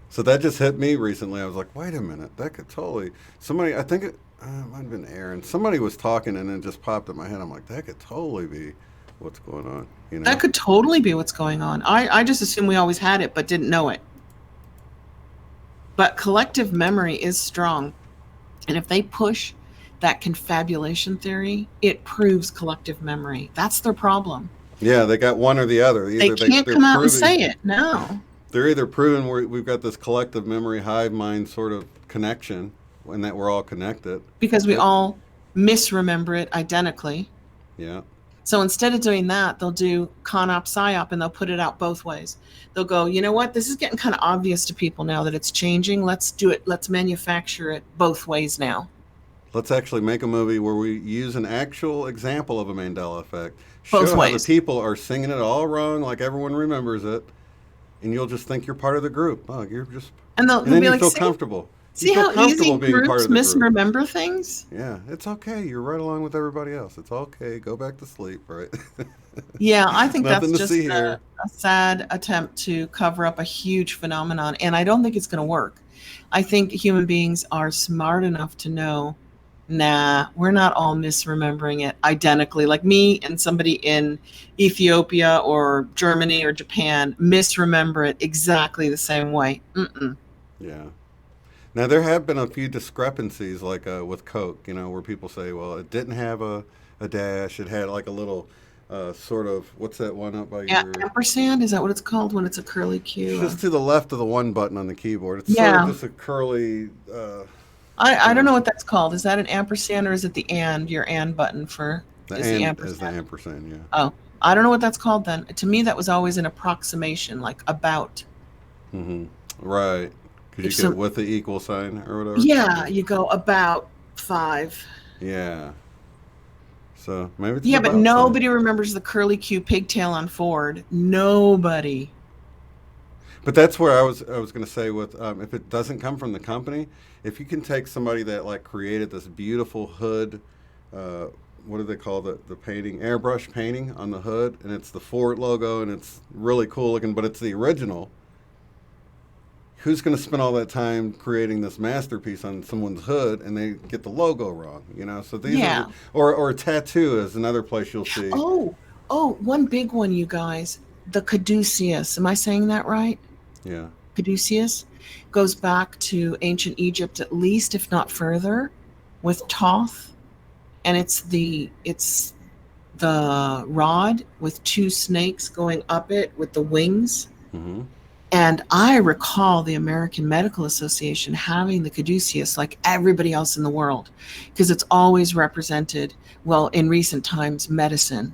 So that just hit me recently. I was like, wait a minute, that could totally somebody. I think it might have been Aaron. Somebody was talking, and it just popped in my head. I'm like, that could totally be what's going on. You That know? could totally be what's going on. I just assumed we always had it, but didn't know it. But collective memory is strong. And if they push that confabulation theory, it proves collective memory. That's their problem. Yeah, they got one or the other. They Either can't they're come out and proving say it. No, they're either proving we've got this collective memory hive mind sort of connection, and that we're all connected. because we It, all misremember it identically. yeah. So instead of doing that, they'll do con-op, psyop, and they'll put it out both ways. They'll go, you know what? This is getting kind of obvious to people now that it's changing. Let's do it. Let's manufacture it both ways now. Let's actually make a movie where we use an actual example of a Mandela effect. Both Show how the ways. people are singing it all wrong, like everyone remembers it, and you'll just think you're part of the group. Oh, you're just, And they'll, and they'll then be you like, feel see, comfortable. You see feel how easy comfortable being part groups of the group. misremember things? Yeah, it's okay. You're right along with everybody else. It's okay. Go back to sleep, right? Yeah, I think Nothing that's to just see here. a sad attempt to cover up a huge phenomenon. And I don't think it's going to work. I think human beings are smart enough to know, nah, we're not all misremembering it identically. Like me and somebody in Ethiopia or Germany or Japan misremember it exactly the same way. Mm-mm. Yeah. Now there have been a few discrepancies, like with Coke, where people say, well, it didn't have a dash. It had like a little sort of what's that one up by your? Ampersand, is that what it's called when it's a curly It's Q? just to the left of the one button on the keyboard. It's sort of Yeah. just a curly. I You don't know, know what that's called. Is that an ampersand or is it the and, your and button for, the is the and is the ampersand? ampersand. Yeah. Oh, I don't know what that's called then. To me, that was always an approximation, like about. Mm-hmm. Right. Because If you get it some, with the equal sign or whatever. yeah, you go about 5. Yeah. So maybe it's an Yeah, but about sign. nobody remembers the curly Q pigtail on Ford. Nobody. But that's where I was going to say with if it doesn't come from the company, if you can take somebody that like created this beautiful hood, uh, what do they call the painting, airbrush painting on the hood, and it's the Ford logo and it's really cool looking, but it's the original. Who's going to spend all that time creating this masterpiece on someone's hood and they get the logo wrong? So these are Yeah. or a tattoo is another place you'll see. Oh, one big one, you guys. The caduceus. Am I saying that right? Yeah. Caduceus goes back to ancient Egypt, at least, if not further, with Thoth, and it's the rod with 2 snakes going up it with the wings. Mm-hmm. And I recall the American Medical Association having the caduceus like everybody else in the world, because it's always represented, well, in recent times, medicine,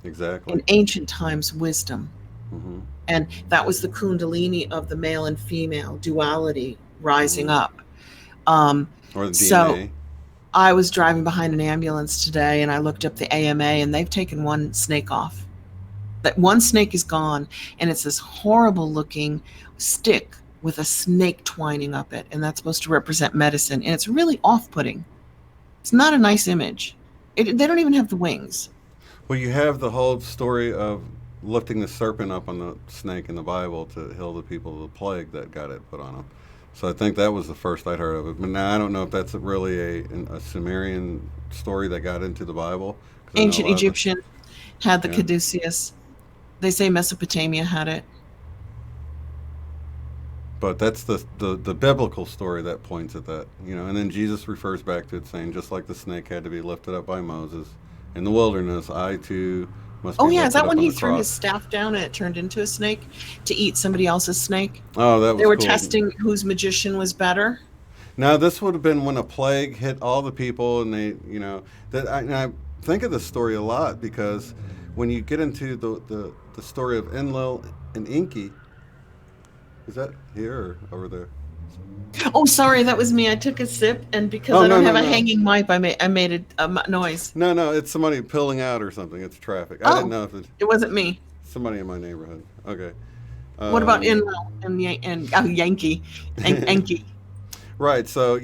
Exactly. in ancient times, wisdom. Mm-hmm. And that was the kundalini of the male and female duality rising Mm-hmm. up. Um, Or the so DNA. I was driving behind an ambulance today and I looked up the AMA and they've taken one snake off. That one snake is gone, and it's this horrible looking stick with a snake twining up it, and that's supposed to represent medicine, and it's really off-putting. It's not a nice image. They don't even have the wings. Well, you have the whole story of lifting the serpent up on the snake in the Bible to heal the people of the plague that got it put on them. So I think that was the first I'd heard of it. But now I don't know if that's really a Sumerian story that got into the Bible. 'Cause I know a Ancient lot of the, Egyptian had the yeah. caduceus. They say Mesopotamia had it. But that's the biblical story that points at that. And then Jesus refers back to it saying, just like the snake had to be lifted up by Moses in the wilderness, I too must be Oh yeah, is lifted that up when on he the threw his cross. staff down and it turned into a snake to eat somebody else's snake? Oh, that They was were cool. testing whose magician was better. Now this would have been when a plague hit all the people, and I think of this story a lot because when you get into the story of Enlil and Enki, is that here or over there? Oh, sorry, that was me. I took a sip, and because Oh I no don't no have a no hanging mic, I made a noise. no no! It's somebody pulling out or something. It's traffic. I didn't Oh, know if it's it wasn't me. somebody in my neighborhood. Okay. What about Um, Inlo and Yankee and Enki? Right. So,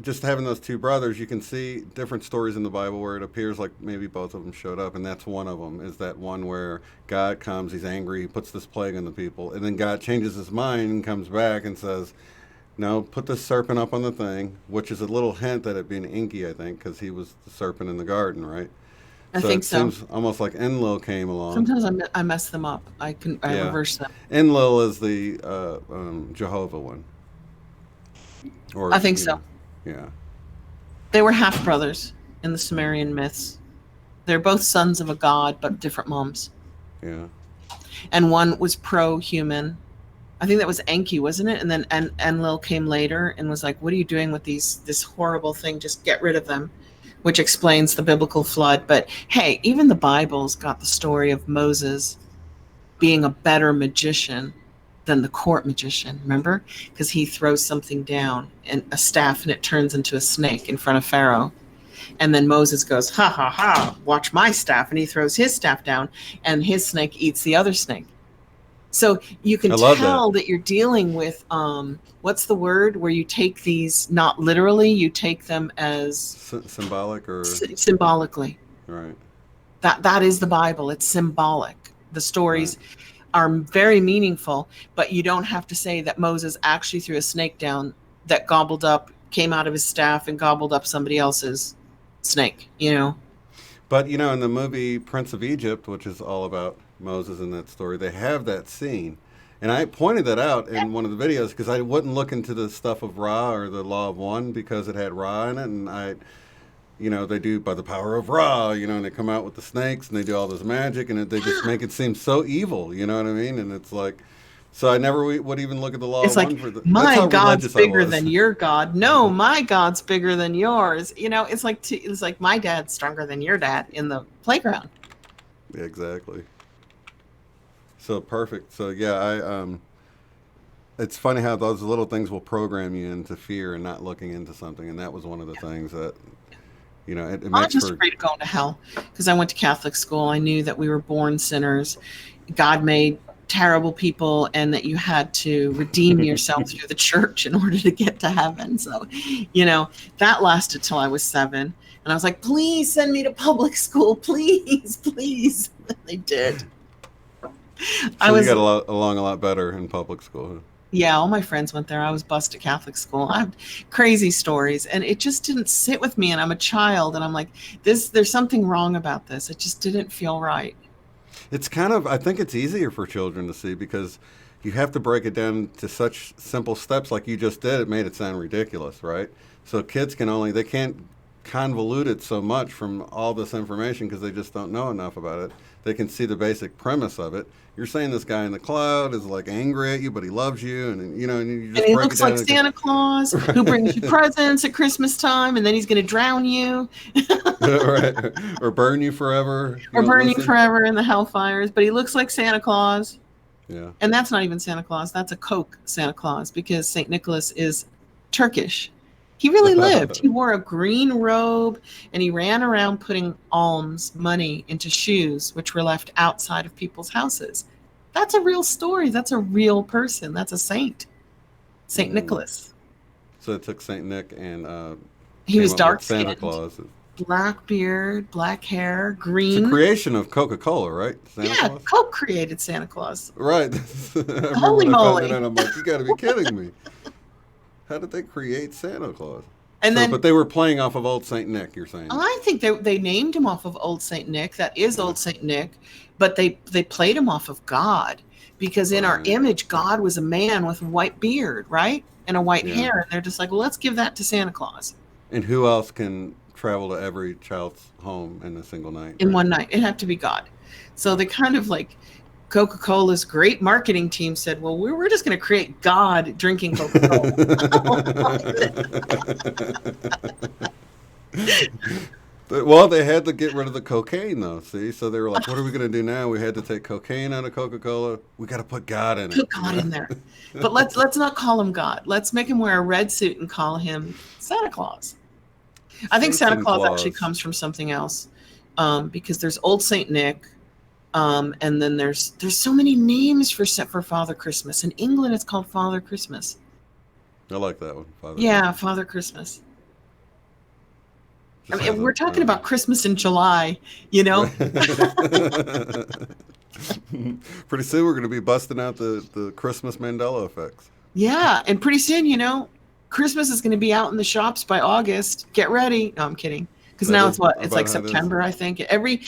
just having those two brothers, you can see different stories in the Bible where it appears like maybe both of them showed up. And that's one of them, is that one where God comes, he's angry, he puts this plague on the people. And then God changes his mind and comes back and says, no, put this serpent up on the thing, which is a little hint at it being Inky, I think, because he was the serpent in the garden, right? I So think it so. seems almost like Enlil came along. Sometimes I mess them up. I Yeah. reverse them. Enlil is the Jehovah one. I Or, think so. yeah. They were half brothers in the Sumerian myths. They're both sons of a god, but different moms. Yeah. And one was pro-human. I think that was Enki, wasn't it? And then Enlil came later and was like, "What are you doing with this horrible thing? Just get rid of them," which explains the biblical flood. But hey, even the Bible's got the story of Moses being a better magician than the court magician. Remember, because he throws something down and a staff, and it turns into a snake in front of Pharaoh. And then Moses goes, "Ha ha ha! Watch my staff!" And he throws his staff down, and his snake eats the other snake. So you can I love that. tell that you're dealing with what's the word where you take these not literally, you take them as Symbolic or symbolically. right. That is the Bible. It's symbolic. The Right. stories are very meaningful, but you don't have to say that Moses actually threw a snake down that came out of his staff and gobbled up somebody else's snake, But in the movie Prince of Egypt, which is all about Moses in that story, they have that scene. And I pointed that out in one of the videos because I wouldn't look into the stuff of Ra or the Law of One because it had Ra in it. And they do by the power of Ra, and they come out with the snakes and they do all this magic and they just make it seem so evil, you know what I mean? And it's like, so I never would even look at the Law It's of like, One for the. That's my how God's religious I bigger was. than your God. No, my God's bigger than yours. It's like my dad's stronger than your dad in the playground. Yeah, exactly. So perfect. So yeah, it's funny how those little things will program you into fear and not looking into something, and that was one of the things that it I'm makes just for. afraid of going to hell because I went to Catholic school. I knew that we were born sinners. God made terrible people and that you had to redeem yourself through the church in order to get to heaven. So, that lasted till I was 7. And I was like, please send me to public school. Please, please. They did. So you got along a lot better in public school. Yeah, all my friends went there. I was bused at Catholic school. I have crazy stories, and it just didn't sit with me. And I'm a child, and I'm like, there's something wrong about this. It just didn't feel right. It's I think it's easier for children to see because you have to break it down to such simple steps like you just did. It made it sound ridiculous, right? So kids they can't convolute it so much from all this information because they just don't know enough about it. They can see the basic premise of it. You're saying this guy in the cloud is like angry at you, but he loves you, and you just And he break looks it down. like Santa Claus who brings you presents at Christmas time, and then he's going to drown you Right. Or burn you forever. or burn you forever in the hellfires. But he looks like Santa Claus. Yeah. And that's not even Santa Claus. That's a Coke Santa Claus because St. Nicholas is Turkish. He really lived. He wore a green robe and he ran around putting alms money into shoes, which were left outside of people's houses. That's a real story. That's a real person. That's a saint. St. Nicholas. So it took St. Nick and he was dark Santa skinned, Claus. black beard, black hair, green. It's a creation of Coca-Cola, right? Santa Claus? Coke created Santa Claus. Right. Holy moly. And I'm like, you got to be kidding me. How did they create Santa Claus? And but they were playing off of Old Saint Nick, you're saying? I think they named him off of Old Saint Nick. That is Old Saint Nick, but they played him off of God because in our image, God was a man with a white beard, right, and a white hair. And they're just like, well, let's give that to Santa Claus. And who else can travel to every child's home in a single night? In one night, it'd have to be God. So they kind of like. Coca-Cola's great marketing team said, well, we're just going to create God drinking Coca-Cola. Well, they had to get rid of the cocaine, though. See, so they were like, "What are we going to do now? We had to take cocaine out of Coca-Cola. We got to put God in it." Put God in there. But let's not call him God. Let's make him wear a red suit and call him Santa Claus. I think Santa Satan Claus actually Claus. comes from something else, because there's Old Saint Nick, and then there's so many names for Father Christmas. In England, it's called Father Christmas. I like that one. Father Yeah, Christmas. Father Christmas. I Just mean, has we're talking about Christmas in July, you know. Pretty soon we're going to be busting out the Christmas Mandela effects. Yeah, and pretty soon, Christmas is going to be out in the shops by August. Get ready. No, I'm kidding. Because That now is it's what? It's about like how it is. September, I think. Every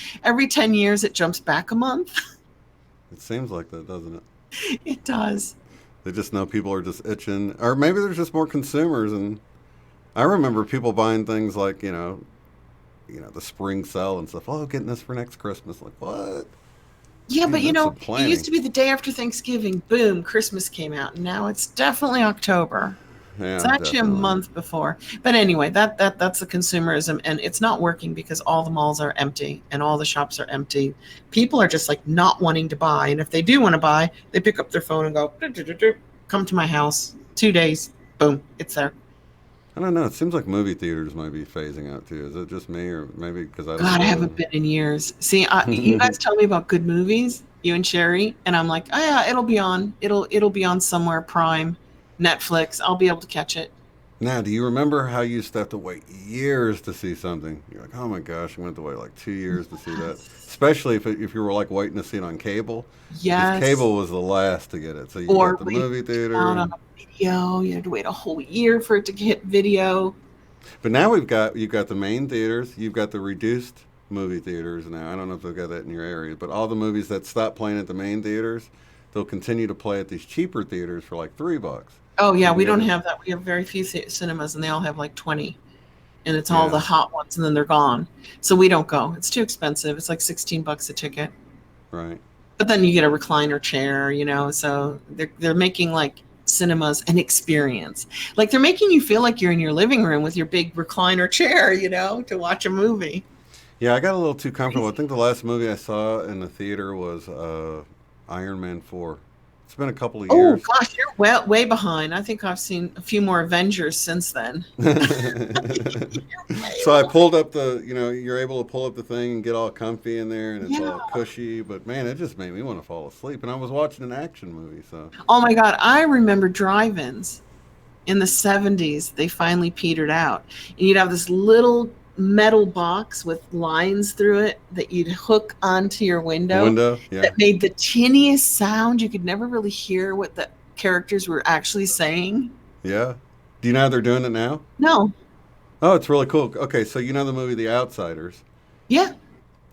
10 years, it jumps back a month. It seems like that, doesn't it? It does. They just know people are just itching, or maybe there's just more consumers. And I remember people buying things like the spring sale and stuff. Oh, getting this for next Christmas. Like what? Yeah, Man, but that's some it planning. used to be the day after Thanksgiving. Boom, Christmas came out. And now it's definitely October. Yeah, It's actually definitely. a month before. But anyway, that's the consumerism, and it's not working because all the malls are empty and all the shops are empty. People are just like not wanting to buy, and if they do want to buy, they pick up their phone and go, come to my house. 2 days, boom, it's there. I don't know. It seems like movie theaters might be phasing out too. Is it just me, or maybe because I don't God, I go? haven't been in years. See, you guys tell me about good movies, you and Sherry, and I'm like, oh yeah, it'll be on. It'll be on somewhere, Prime, Netflix. I'll be able to catch it. Now, do you remember how you used to have to wait years to see something? You're like, oh my gosh, I'm going to have to wait like 2 years to see that. Especially if you were like waiting to see it on cable. Because Yes. cable was the last to get it. So you Or got the wait movie theater. out on a video. You had to wait a whole year for it to hit video. But now you've got the main theaters. You've got the reduced movie theaters now. I don't know if they've got that in your area. But all the movies that stop playing at the main theaters, they'll continue to play at these cheaper theaters for like $3. Oh So yeah, you can we get don't it. have that. We have very few cinemas, and they all have like 20, and it's all the Yeah, hot ones, and then they're gone. So we don't go. It's too expensive. It's like $16 a ticket. right. But then you get a recliner chair, So they're making like cinemas an experience. Like they're making you feel like you're in your living room with your big recliner chair, to watch a movie. Yeah, I got a little too comfortable. I Crazy. think the last movie I saw in the theater was Iron Man 4. It's been a couple of Oh years. gosh, you're way behind. I think I've seen a few more Avengers since then. You're way So I behind. pulled up you're able to pull up the thing and get all comfy in there, and it's Yeah. all cushy. But man, it just made me want to fall asleep. And I was watching an action movie, so Oh my God, I remember drive-ins in the 70s. They finally petered out. And you'd have this little metal box with lines through it that you'd hook onto your window window, yeah, that made the tiniest sound. You could never really hear what the characters were actually saying. yeah. Do you know how they're doing it now? No. Oh, it's really cool. Okay, so you know the movie The Outsiders. Yeah.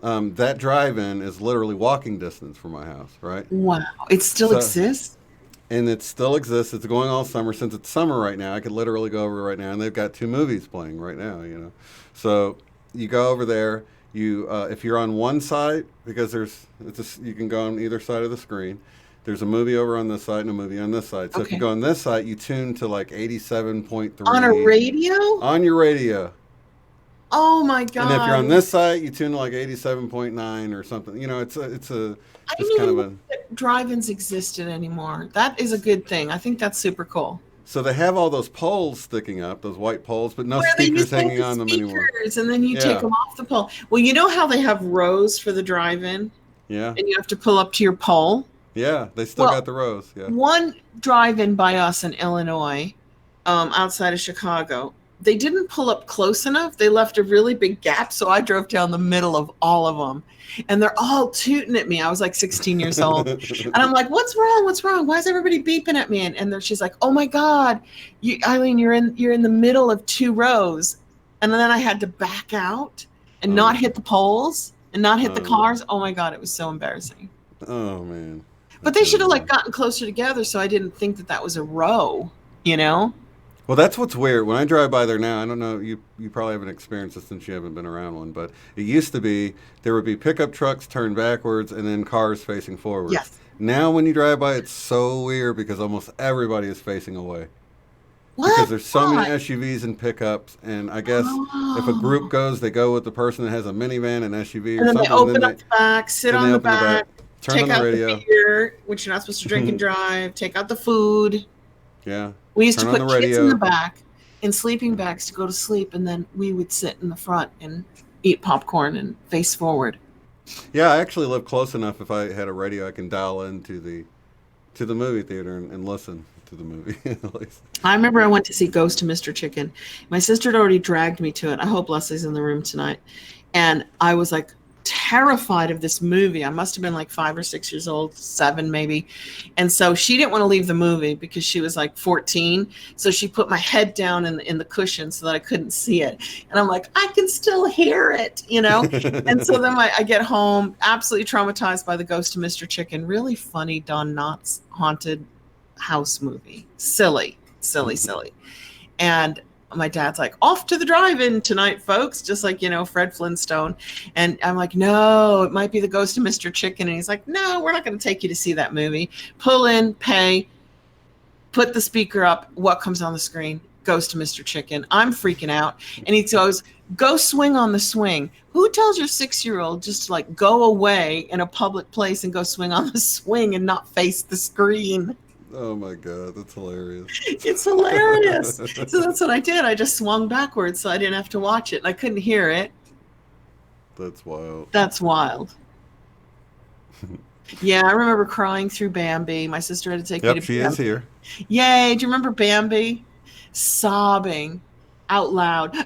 That drive-in is literally walking distance from my house, right? Wow. It still So exists? and it still exists. It's going all summer. Since it's summer right now, I could literally go over right now, and they've got two movies playing right now. So you go over there. You if you're on one side, because you can go on either side of the screen. There's a movie over on this side and a movie on this side. So if you Okay. go on this side, you tune to like 87.3 On a radio? on your radio. Oh my And if you're on God. this side, you tune to like 87.9 or something. It's I just didn't kind even of know a. that drive-ins existed anymore. That is a good thing. I think that's super cool. So they have all those poles sticking up, those white poles, but no Where they speakers used to have hanging the on them anymore. speakers, and then you take Yeah, them off the pole. Well, you know how they have rows for the drive-in, yeah, and you have to pull up to your pole? yeah. They still Well, got the rows. Yeah. one drive-in by us in Illinois, outside of Chicago, they didn't pull up close enough. They left a really big gap, so I drove down the middle of all of them, and they're all tooting at me. I was like 16 years old, and I'm like, "What's wrong? What's wrong? Why is everybody beeping at me?" And she's like, "Oh my God, Eileen, you're in the middle of two rows," and then I had to back out and Oh, not hit the poles and not hit the oh, cars. Oh my God, it was so embarrassing. oh man, But that's they really should have like annoying. gotten closer together so I didn't think that was a row, you know? Well, that's what's weird. When I drive by there now, I don't know. You probably haven't experienced this since you haven't been around one, but it used to be there would be pickup trucks turned backwards and then cars facing forwards. Yes. Now, when you drive by, it's so weird because almost everybody is facing away. because What? there's so many Why? SUVs and pickups, and I guess if a group Oh. goes, they go with the person that has a minivan, an SUV, or And then they something, and open up the back, sit then they on the open the back, back, turn on take the out the radio, beer, which you're not supposed to drink and drive, take out the food. yeah, We used to turn on the put kids in the radio. back in sleeping bags to go to sleep, and then we would sit in the front and eat popcorn and face forward. Yeah, I actually live close enough. If I had a radio, I can dial into the movie theater and listen to the movie at least. I remember I went to see Ghost of Mr. Chicken. My sister had already dragged me to it. I hope Leslie's in the room tonight. And I was like terrified of this movie. I must have been like 5 or 6 years old, 7 maybe. And so she didn't want to leave the movie because she was like 14. So she put my head down in the cushion so that I couldn't see it. And I'm like, I can still hear it, you know? And so then I get home absolutely traumatized by the Ghost of Mr. Chicken. Really funny Don Knotts haunted house movie. Silly, silly, silly. And my dad's like, off to the drive-in tonight, folks, just like, Fred Flintstone. And I'm like, no, it might be the Ghost of Mr. Chicken. And he's like, no, we're not going to take you to see that movie. Pull in, pay, put the speaker up. What comes on the screen? Ghost of Mr. Chicken. I'm freaking out. And he goes, go swing on the swing. Who tells your 6-year-old just to like go away in a public place and go swing on the swing and not face the screen? Oh my god, that's hilarious. It's hilarious. So that's what I did. I just swung backwards so I didn't have to watch it. I couldn't hear it. That's wild. That's wild. Yeah, I remember crying through Bambi. My sister had to take me Yep, to she Bambi. is here. Yay. Do you remember Bambi? Sobbing out loud,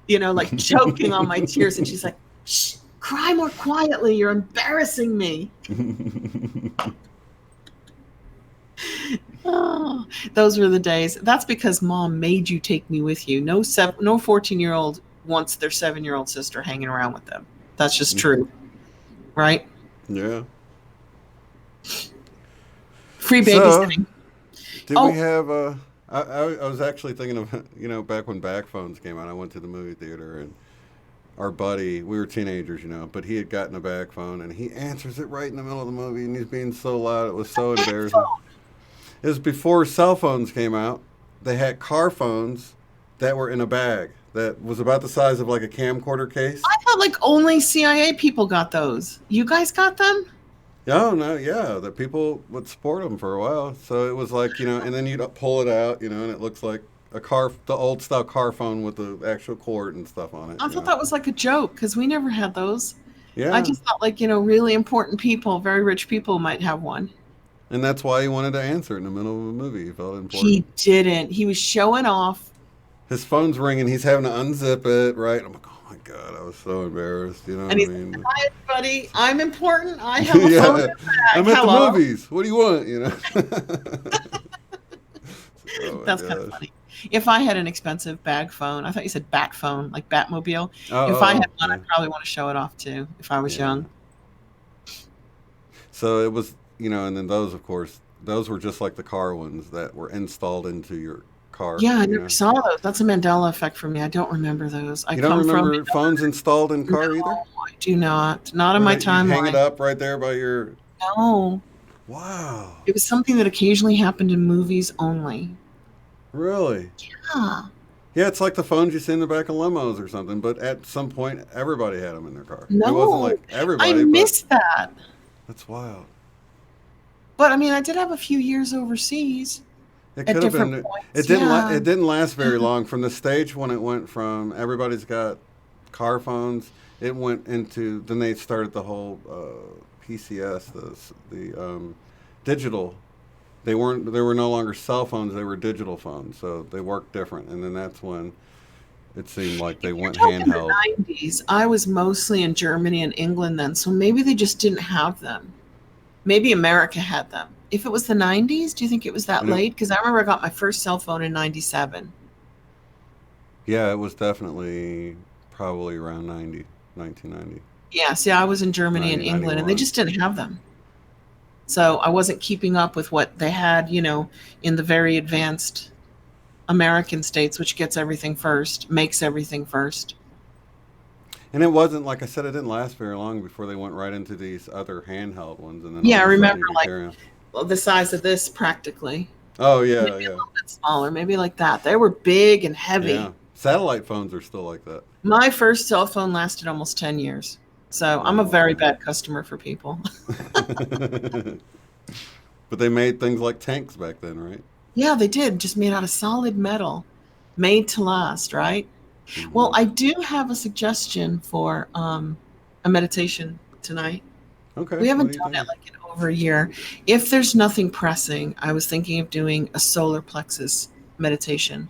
like choking on my tears. And she's like, shh, cry more quietly. You're embarrassing me. Oh, those were the days. That's because mom made you take me with you. No 14-year-old wants their 7-year-old sister hanging around with them. That's just true. Right? Yeah. Free babysitting. Did we have I was actually thinking of, back when bag phones came out, I went to the movie theater and our buddy, we were teenagers, but he had gotten a bag phone and he answers it right in the middle of the movie and he's being so loud. It was so embarrassing. It was before cell phones came out. They had car phones that were in a bag that was about the size of like a camcorder case. I thought like only CIA people got those. You guys got them? Oh, no, yeah, that people would sport them for a while. So it was like, and then you'd pull it out, and it looks like the old style car phone with the actual cord and stuff on it. I thought that was like a joke because we never had those. Yeah. I just thought like, really important people, very rich people might have one. And that's why he wanted to answer in the middle of a movie. He felt important. He didn't. He was showing off. His phone's ringing. He's having to unzip it, right? I'm like, oh my God, I was so embarrassed. You know what I mean? Like, hi, everybody. I'm important. I have a phone in the bag. I'm at Hello. the movies. What do you want? Oh That's kind of funny. If I had an expensive bag phone, I thought you said bat phone, like Batmobile. If I had one, I'd probably want to show it off too if I was young. So it was, and then those, of course, those were just like the car ones that were installed into your car. Yeah, I never saw those. That's a Mandela effect for me. I don't remember those. You don't remember phones installed in car either? I do not. Not in my timeline. Hang it up right there by your... No. Wow. It was something that occasionally happened in movies only. Really? Yeah. Yeah, it's like the phones you see in the back of limos or something, but at some point, everybody had them in their car. No. It wasn't like everybody. I missed that. That's wild. But I mean, I did have a few years overseas. It could have been. Points. It didn't. It didn't last very long. From the stage when it went from everybody's got car phones, it went into. Then they started the whole PCS, the digital. They weren't. They were no longer cell phones. They were digital phones. So they worked different. And then that's when it seemed like they went handheld. In the 90s, I was mostly in Germany and England then, so maybe they just didn't have them. Maybe America had them. If it was the 90s, do you think it was that late? Because I remember I got my first cell phone in 97. Yeah, it was definitely probably around 1990. Yeah, see, I was in Germany and England, and they just didn't have them. So I wasn't keeping up with what they had, in the very advanced American states, which gets everything first, makes everything first. And it wasn't, like I said, it didn't last very long before they went right into these other handheld ones. And then I remember, like, the size of this practically. Oh Maybe yeah, a yeah, little bit smaller, maybe like that. They were big and heavy. yeah. Satellite phones are still like that. My first cell phone lasted almost 10 years. So I'm a Oh very man. bad customer for people. But they made things like tanks back then, right? Yeah, they did, just made out of solid metal, made to last, right? Well, Hmm. I do have a suggestion for a meditation tonight. Okay, We what haven't are you done it thinking? like in over a year. If there's nothing pressing, I was thinking of doing a solar plexus meditation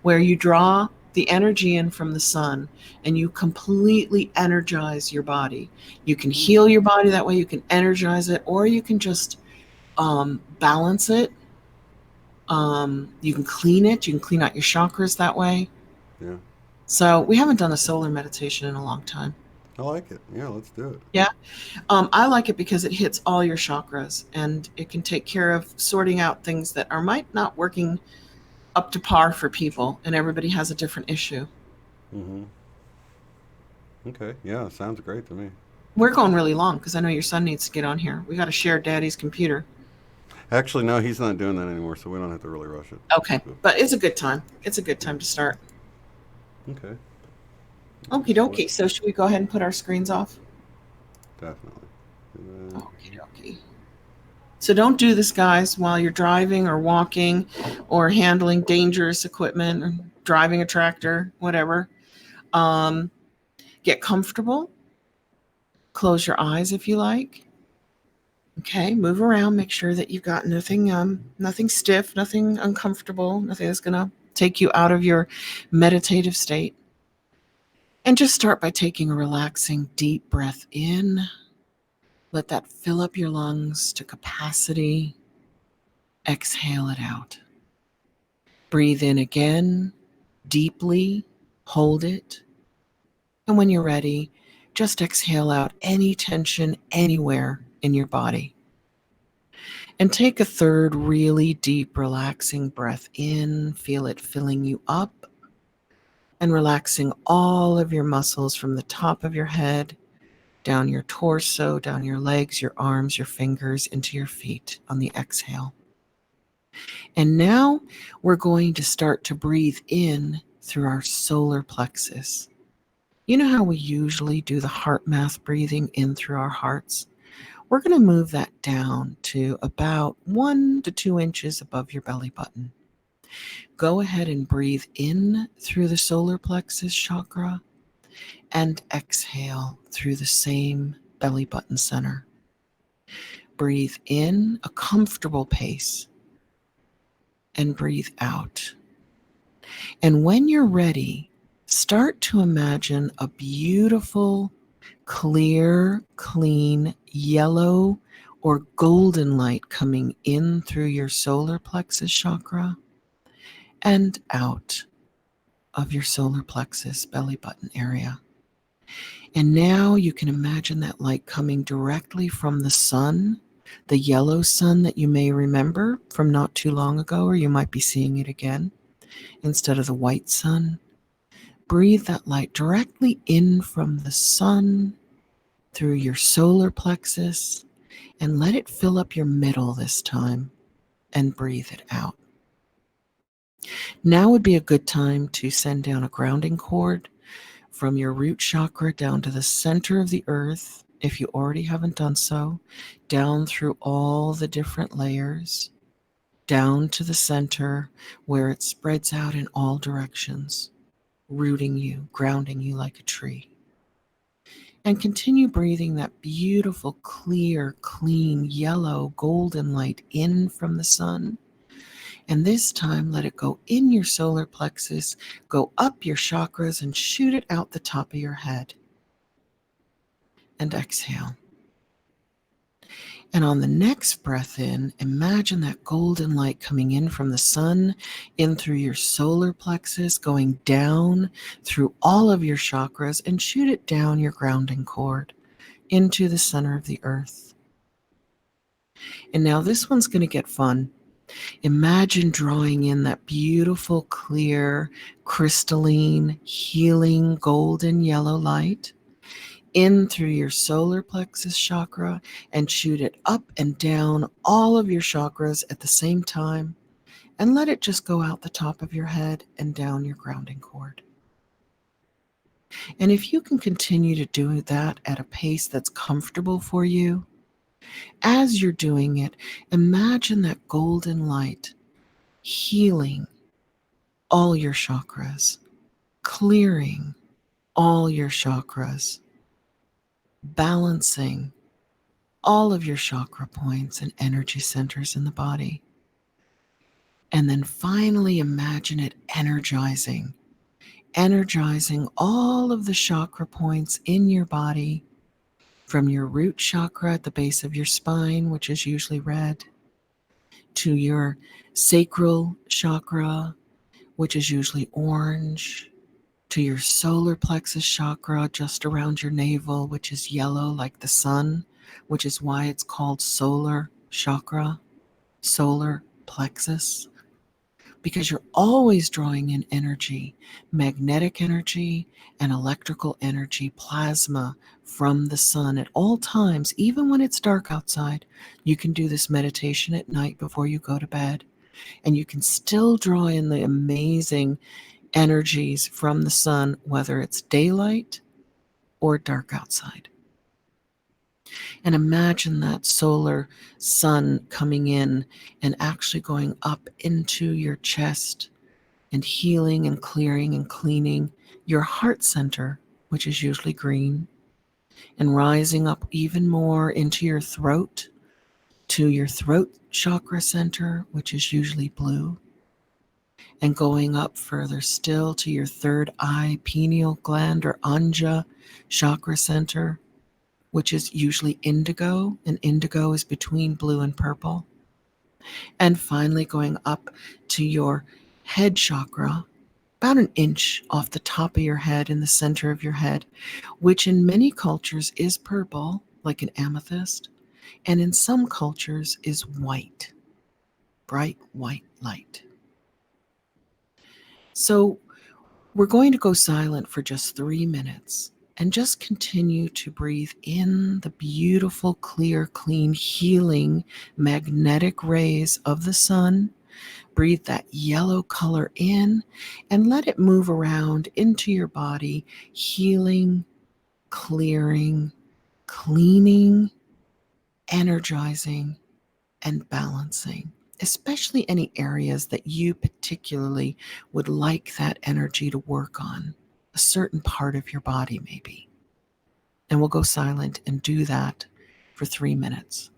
where you draw the energy in from the sun and you completely energize your body. You can Hmm. heal your body that way, you can energize it, or you can just balance it. You can clean it, you can clean out your chakras that way. Yeah, So, we haven't done a solar meditation in a long time. I like it. Yeah, let's do it. Yeah. I like it because it hits all your chakras and it can take care of sorting out things that are might not working up to par for people, and everybody has a different issue. Hmm. Okay, yeah, sounds great to me. We're going really long because I know your son needs to get on here. We got to share daddy's computer. Actually, no, he's not doing that anymore, so we don't have to really rush it. Okay. But, But it's a good time. It's a good yeah, time to start. okay. Okie Just flip. dokie. So, should we go ahead and put our screens off? Definitely. And then, Okie dokie. So, don't do this, guys, while you're driving or walking or handling dangerous equipment or driving a tractor, whatever. Um, get comfortable. Close your eyes if you like. Okay, move around. Make sure that you've got nothing stiff, nothing uncomfortable, nothing that's gonna take you out of your meditative state. And just start by taking a relaxing, deep breath in. Let that fill up your lungs to capacity. Exhale it out. Breathe in again, deeply. Hold it. And when you're ready, just exhale out any tension anywhere in your body. And take a third really deep, relaxing breath in. Feel it filling you up and relaxing all of your muscles from the top of your head, down your torso, down your legs, your arms, your fingers, into your feet on the exhale. And now we're going to start to breathe in through our solar plexus. You know how we usually do the heart math breathing in through our hearts? We're going to move that down to about 1 to 2 inches above your belly button. Go ahead and breathe in through the solar plexus chakra and exhale through the same belly button center. Breathe in a comfortable pace and breathe out. And when you're ready, start to imagine a beautiful, clear, clean, yellow or golden light coming in through your solar plexus chakra and out of your solar plexus belly button area. And now you can imagine that light coming directly from the sun, the yellow sun that you may remember from not too long ago, or you might be seeing it again instead of the white sun. Breathe that light directly in from the sun through your solar plexus and let it fill up your middle this time and breathe it out. Now would be a good time to send down a grounding cord from your root chakra down to the center of the earth, if you already haven't done so, down through all the different layers, down to the center where it spreads out in all directions, rooting you, grounding you like a tree. And continue breathing that beautiful, clear, clean, yellow, golden light in from the sun. And this time, let it go in your solar plexus, go up your chakras, and shoot it out the top of your head. And exhale. And on the next breath in, imagine that golden light coming in from the sun, in through your solar plexus, going down through all of your chakras, and shoot it down your grounding cord into the center of the earth. And now this one's going to get fun. Imagine drawing in that beautiful, clear, crystalline, healing, golden yellow light in through your solar plexus chakra and shoot it up and down all of your chakras at the same time and let it just go out the top of your head and down your grounding cord. And if you can continue to do that at a pace that's comfortable for you, as you're doing it, imagine that golden light healing all your chakras, clearing all your chakras, balancing all of your chakra points and energy centers in the body. And then finally imagine it energizing all of the chakra points in your body, from your root chakra at the base of your spine, which is usually red, to your sacral chakra, which is usually orange, to your solar plexus chakra just around your navel, which is yellow like the sun, which is why it's called solar chakra, solar plexus, because you're always drawing in energy, magnetic energy and electrical energy, plasma from the sun at all times, even when it's dark outside. You can do this meditation at night before you go to bed, and you can still draw in the amazing energies from the sun, whether it's daylight or dark outside. And imagine that solar sun coming in and actually going up into your chest and healing and clearing and cleaning your heart center, which is usually green, and rising up even more into your throat, to your throat chakra center, which is usually blue, and going up further still to your third eye pineal gland or Anja chakra center, which is usually indigo, and indigo is between blue and purple. And finally going up to your head chakra, about an inch off the top of your head in the center of your head, which in many cultures is purple, like an amethyst, and in some cultures is white, bright white light. So we're going to go silent for just 3 minutes and just continue to breathe in the beautiful, clear, clean, healing, magnetic rays of the sun. Breathe that yellow color in and let it move around into your body, healing, clearing, cleaning, energizing, and balancing, especially any areas that you particularly would like that energy to work on, a certain part of your body maybe. And we'll go silent and do that for 3 minutes.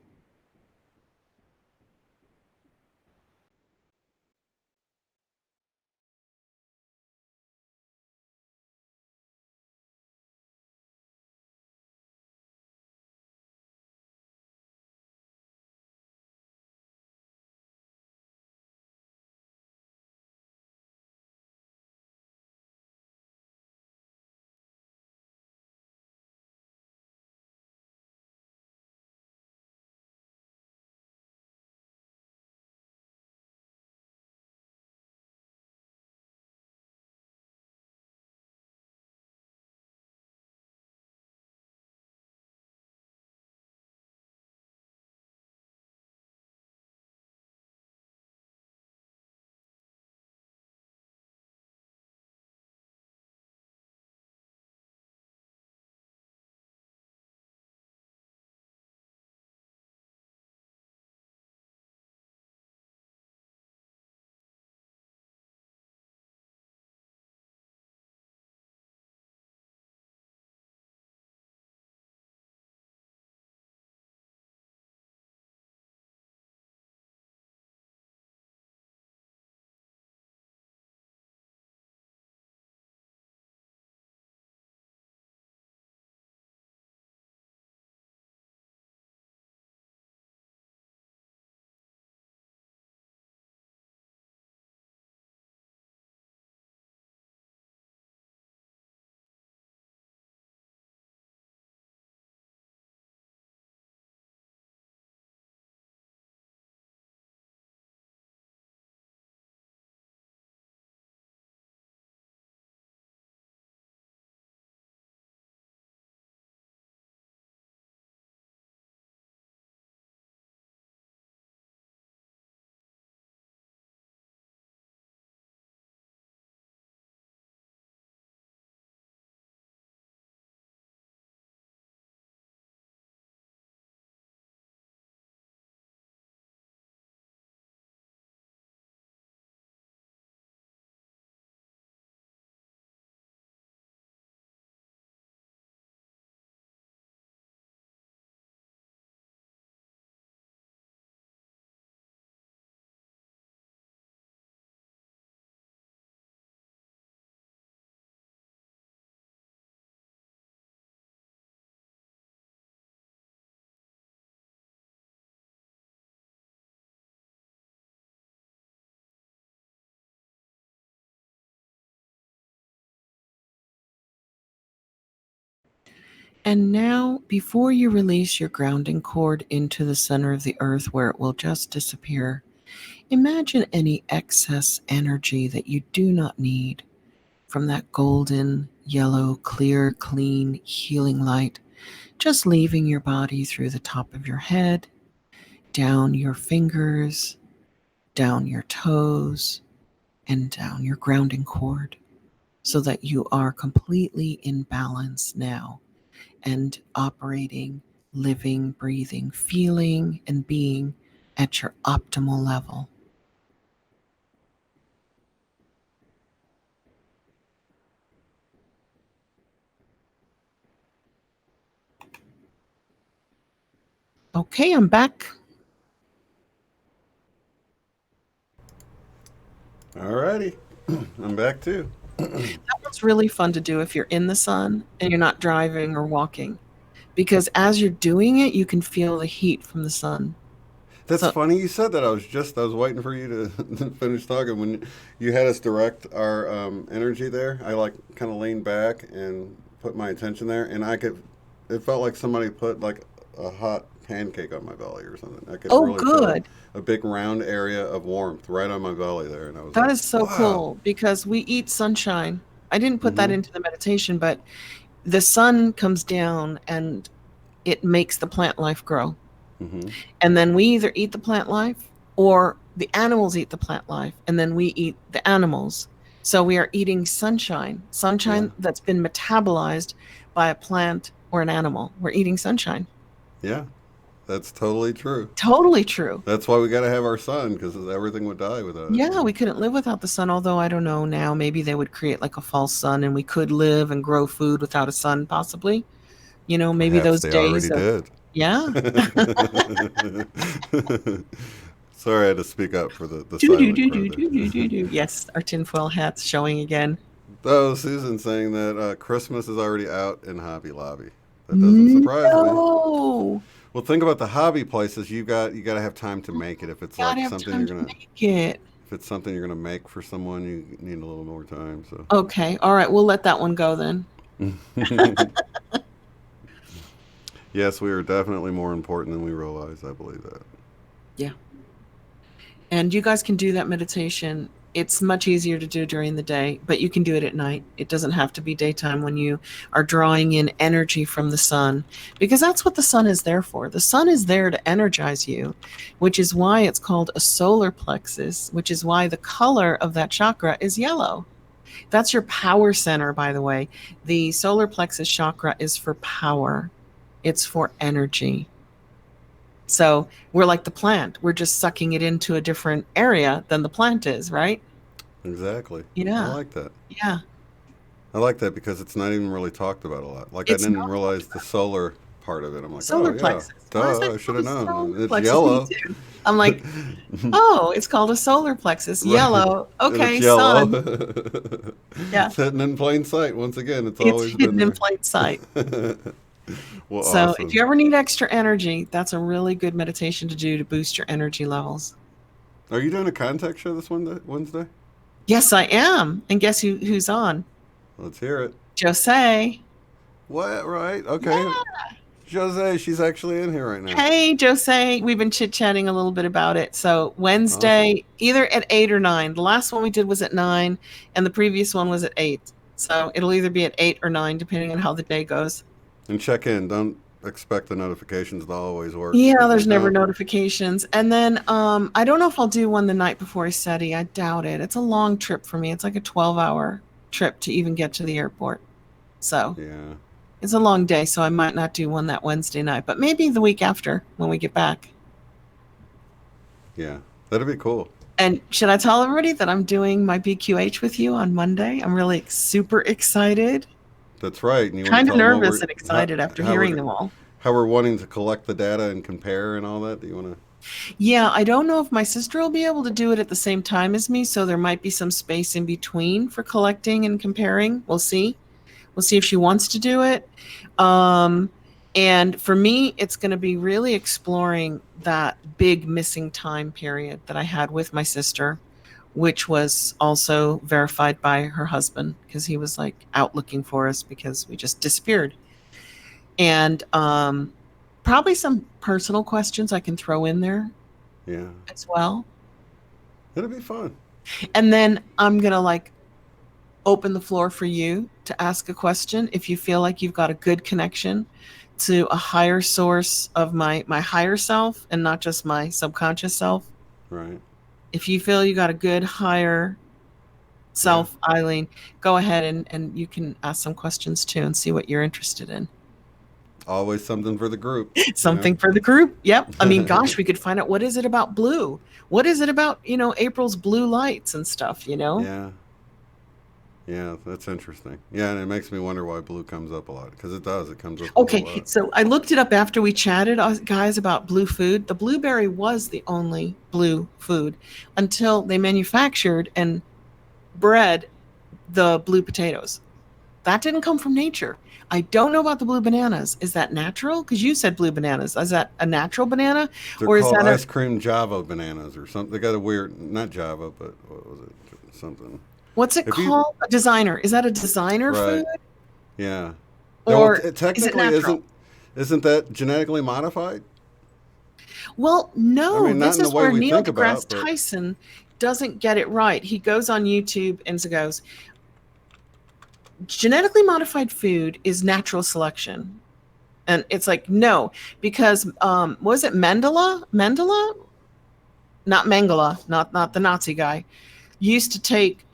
And now, before you release your grounding cord into the center of the earth where it will just disappear, imagine any excess energy that you do not need from that golden, yellow, clear, clean, healing light, just leaving your body through the top of your head, down your fingers, down your toes, and down your grounding cord, so that you are completely in balance now and operating, living, breathing, feeling, and being at your optimal level. Okay, I'm back. Alrighty, I'm back too. That was really fun to do if you're in the sun and you're not driving or walking, because as you're doing it, you can feel the heat from the sun. That's So, funny you said that. I was waiting for you to finish talking when you had us direct our energy there. I like kind of leaned back and put my attention there, and I could. It felt like somebody put like a hot pancake on my belly or something. I could oh, really feel good. a big round area of warmth right on my belly there, and I was That like, is so wow. cool because we eat sunshine. I didn't put that Mm-hmm. into the meditation, but the sun comes down and it makes the plant life grow. Mm-hmm. And then we either eat the plant life or the animals eat the plant life, and then we eat the animals. So we are eating sunshine, Yeah. sunshine that's been metabolized by a plant or an animal. We're eating sunshine. Yeah. That's totally true. Totally true. That's why we got to have our sun because everything would die without it. You Yeah, know. we couldn't live without the sun, although I don't know now. Maybe they would create like a false sun and we could live and grow food without a sun, possibly. Maybe Perhaps those they days already of, did. yeah. Sorry, I had to speak up for the Do do silent do do crowd do do do there. do. Yes, our tinfoil hats showing again. Oh, Susan saying that Christmas is already out in Hobby Lobby. That doesn't surprise me. No, Well, think about the hobby places. You got to have time to make it. If it's gotta like have something time to make it. if it's something you're gonna make for someone, you need a little more time. So. Okay, all right, we'll let that one go then. Yes, we are definitely more important than we realize. I believe that. Yeah. And you guys can do that meditation. It's much easier to do during the day, but you can do it at night. It doesn't have to be daytime when you are drawing in energy from the sun, because that's what the sun is there for. The sun is there to energize you, which is why it's called a solar plexus, which is why the color of that chakra is yellow. That's your power center, by the way. The solar plexus chakra is for power, it's for energy. So we're like the plant. We're just sucking it into a different area than the plant is, right? Exactly. I Yeah. like that. Yeah. I like that because it's not even really talked about a lot. Like I It's didn't not realize the solar part of it. I'm like, oh solar yeah, plexus. Why is duh, that I should called have a solar known. It's plexus? Me yellow. too. I'm like, oh, it's called a solar plexus. Right. Yellow. And it's Okay, yellow. sun. Yeah. It's hidden in plain sight. Once again, it's It's always been hidden in there. plain sight. Well, So if awesome. you ever need extra energy, that's a really good meditation to do to boost your energy levels. Are you doing a contact show this Wednesday? Yes, I am. And guess who's on? Let's hear it. Jose. What? Right? Okay. Yeah. Jose, she's actually in here right now. Hey, Jose, we've been chit-chatting a little bit about it. So Awesome. Wednesday, either at 8 or 9. The last one we did was at 9, and the previous one was at 8. So it'll either be at 8 or 9, depending on how the day goes. And check in. Don't expect the notifications to always work Yeah, because they there's never don't. notifications. And then I don't know if I'll do one the night before SETI. I doubt it. It's a long trip for me. It's like a 12-hour trip to even get to the airport. So Yeah. it's a long day, so I might not do one that Wednesday night, but maybe the week after when we get back. Yeah. That'd be cool. And should I tell everybody that I'm doing my BQH with you on Monday? I'm really super excited. That's right. And you want to Kind of tell them nervous and excited after hearing we're them all. how we're wanting to collect the data and compare and all that. Do you want to? Yeah, I don't know if my sister will be able to do it at the same time as me, so there might be some space in between for collecting and comparing. We'll see. We'll see if she wants to do it. Um, and for me, it's going to be really exploring that big missing time period that I had with my sister, which was also verified by her husband because he was like out looking for us because we just disappeared. and probably some personal questions I can throw in there Yeah. as well. It'll be fun. And then I'm going to like open the floor for you to ask a question if you feel like you've got a good connection to a higher source of my higher self and not just my subconscious self. Right. If you feel you got a good higher Yeah. self, Eileen, go ahead and you can ask some questions too and see what you're interested in. Always something for the group, you know? Something for the group. Yep. I mean, gosh, we could find out what is it about blue? What is it about, April's blue lights and stuff, Yeah. Yeah, that's interesting. Yeah, and it makes me wonder why blue comes up a lot because it does. It comes up a whole Okay, lot. so I looked it up after we chatted, guys, about blue food. The blueberry was the only blue food until they manufactured and bred the blue potatoes. That didn't come from nature. I don't know about the blue bananas. Is that natural? Because you said blue bananas. Is that a natural banana, They're or is called that ice cream Java bananas or something. They got a weird, not Java, but what was it? Something. what's it If you called? A designer? Is that a designer food, right, yeah. No, well, or it is it technically natural? isn't that genetically modified? Well, I no. mean, not This in the is way where we Neil think deGrasse about, but Tyson doesn't get it right. He goes on YouTube and goes, genetically modified food is natural selection. And it's like, no, because was it Mendela? Not Mengele, not the Nazi guy. Used to take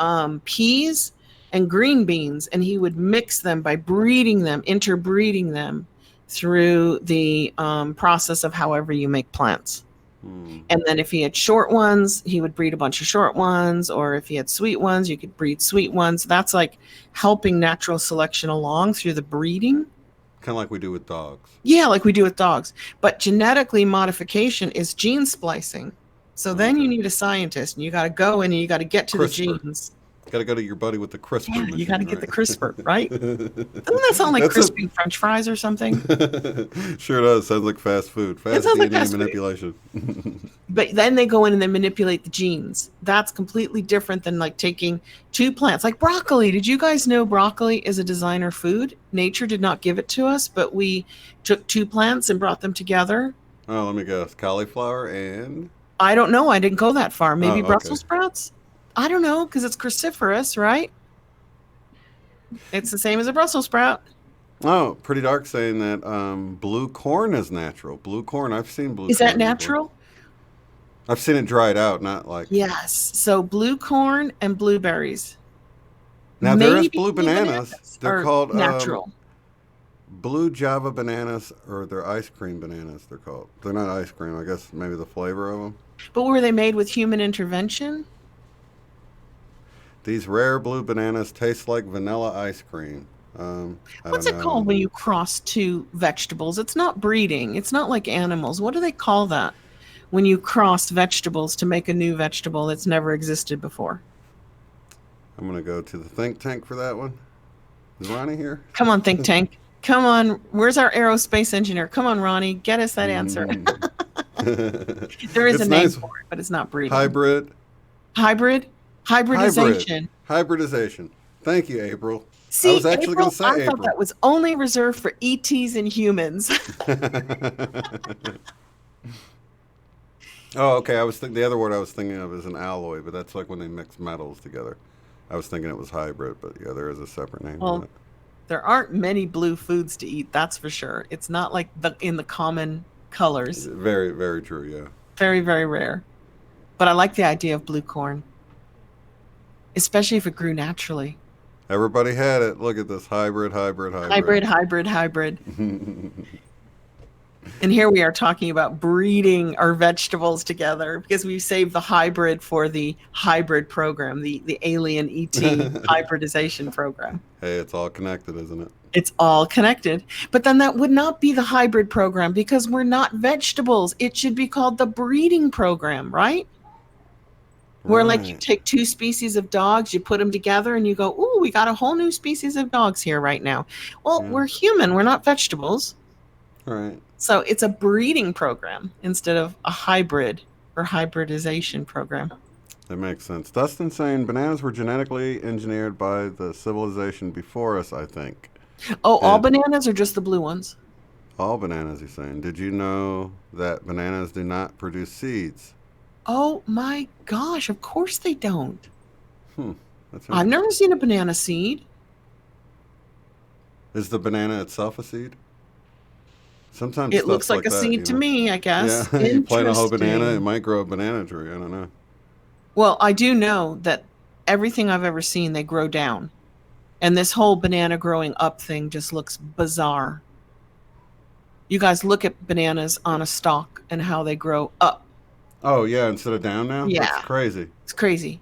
peas and green beans and he would mix them by breeding them, interbreeding them through the process of however you make plants. hmm, And then if he had short ones, he would breed a bunch of short ones. Or if he had sweet ones, you could breed sweet ones. That's like helping natural selection along through the breeding. kind of like we do with dogs. Yeah, like we do with dogs. But genetically modification is gene splicing. So then you Okay. need a scientist and you got to go in and you got to get to the CRISPR. genes. Got to go to your buddy with the Yeah, CRISPR you got to machine, get the right? CRISPR, right? Doesn't that sound like That's a crispy French fries or something? sure does. Sounds like fast food, It fast sounds like DNA fast food. manipulation. But then they go in and they manipulate the genes. That's completely different than like taking two plants, like broccoli. Did you guys know broccoli is a designer food? Nature did not give it to us, but we took two plants and brought them together. Oh, let me guess. Cauliflower and I don't know. I didn't go that far. Maybe oh, okay. Brussels sprouts? I don't know, because it's cruciferous, right? It's the same as a Brussels sprout. Oh, pretty dark saying that blue corn is natural. Blue corn, I've seen blue Is that corn before. natural? I've seen it dried out, not like. Yes. So blue corn and blueberries. Now there is Maybe blue blue bananas. bananas They're are called natural. blue Java bananas, or they're ice cream bananas. They're called. They're not ice cream. I guess maybe the flavor of them. But were they made with human intervention? These rare blue bananas taste like vanilla ice cream. I What's don't it called know. when you cross two vegetables? It's not breeding. It's not like animals. What do they call that when you cross vegetables to make a new vegetable that's never existed before? I'm gonna go to the think tank for that one. Is Ronnie here? Come on, think tank. Come on. Where's our aerospace engineer? Come on, Ronnie. Get us that answer. There is a It's name nice. for it, but it's not breeding. Hybrid. Hybrid? Hybrid. Hybridization. Hybridization. Thank you, April. I See, was actually going April, to say I thought April. that was only reserved for ETs and humans. Oh, okay. I was the other word I was thinking of is an alloy, but that's like when they mix metals together. I was thinking it was hybrid, but yeah, there is a separate name on Well, it. there aren't many blue foods to eat, that's for sure. It's not like in the common colors. Very, very true. Yeah. Very, very rare. But I like the idea of blue corn, especially if it grew naturally. Everybody had it. Look at this hybrid, hybrid, Hybrid, hybrid. hybrid, hybrid. And here we are talking about breeding our vegetables together because we saved the hybrid for the hybrid program, the alien ET hybridization program. Hey, it's all connected, isn't it? It's all connected. But then that would not be the hybrid program because we're not vegetables. It should be called the breeding program, right? Where like you Right. take two species of dogs, you put them together and you go, ooh, we got a whole new species of dogs here right now. Well, Yeah. we're human. We're not vegetables. Right. So it's a breeding program instead of a hybrid or hybridization program. That makes sense. Dustin saying bananas were genetically engineered by the civilization before us, I think. Oh, all And bananas or just the blue ones? All bananas, he's saying. Did you know that bananas do not produce seeds? Oh my gosh, of course they don't. Hmm, that's I've interesting. never seen a banana seed. Is the banana itself a seed? Sometimes It looks stuff's like like a that, seed you to know. me, I guess. Yeah, you plant a whole banana, it Interesting. might grow a banana tree. I don't know. Well, I do know that everything I've ever seen, they grow down. And this whole banana growing up thing just looks bizarre. You guys look at bananas on a stalk and how they grow up. Oh yeah, instead of down now. That's Yeah, crazy. it's crazy.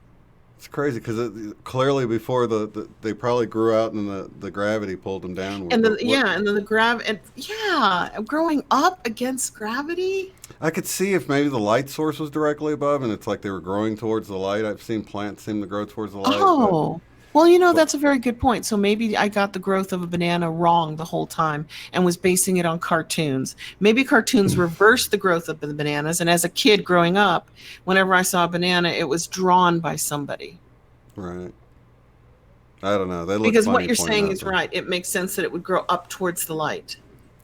It's crazy because clearly before they probably grew out and the gravity pulled them downward. And then But what yeah, and then the and yeah, growing up against gravity. I could see if maybe the light source was directly above and it's like they were growing towards the light. I've seen plants seem to grow towards the light, Oh, well, but that's a very good point. So maybe I got the growth of a banana wrong the whole time and was basing it on cartoons. Maybe cartoons reversed the growth of the bananas. And as a kid growing up, whenever I saw a banana, it was drawn by somebody. right. I don't know. They look Because what funny you're pointing saying out is though. right. It makes sense that it would grow up towards the light.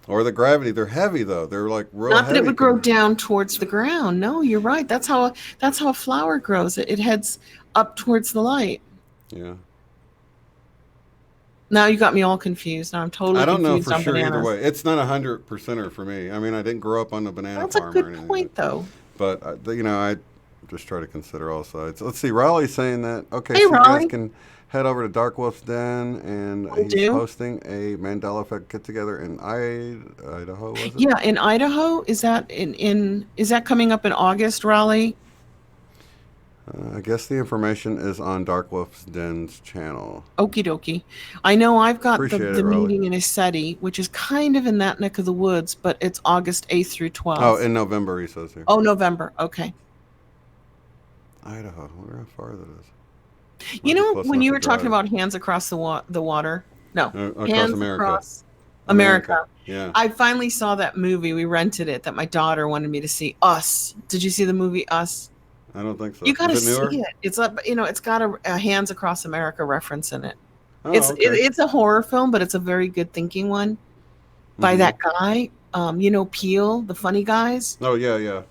Or the gravity. They're heavy though. They're like real Not that it heavy. would grow down towards the ground. No, you're right. That's how a flower grows. It heads up towards the light. Yeah. Now you got me all confused. Now I'm totally I don't know confused for on sure either bananas. way. It's not 100%er for me. I mean, I didn't grow up on the banana That's a farm or good anything, point, though. but I just try to consider all sides. Let's see. Raleigh's saying that okay, Hey, so you guys Raleigh, can head over to Dark Wolf's Den, and will he's do. hosting a Mandela Effect get together in Idaho. Was it? Yeah, in Idaho, is that coming up in August, Raleigh? I guess the information is on Dark Wolf's Den's channel. Okie dokie. I know I've got the Appreciate it, the Raleigh. meeting in Isetti, which is kind of in that neck of the woods, but it's August 8th through Oh, 12th. in November, he says here. Oh, November. Okay. Idaho. I wonder how far that is. You Might be know, close when enough you to were talking drive. about hands across the water, no, Across hands America. across America. America. Yeah. I finally saw that movie. We rented it that my daughter wanted me to see. Us. Did you see the movie Us? I don't think You so. got Is to it see newer? it. It's got a Hands Across America reference in it. Oh, okay. It's a horror film, but it's a very good thinking one by Mm-hmm. that guy. Peel, the funny guys. Oh, yeah, yeah.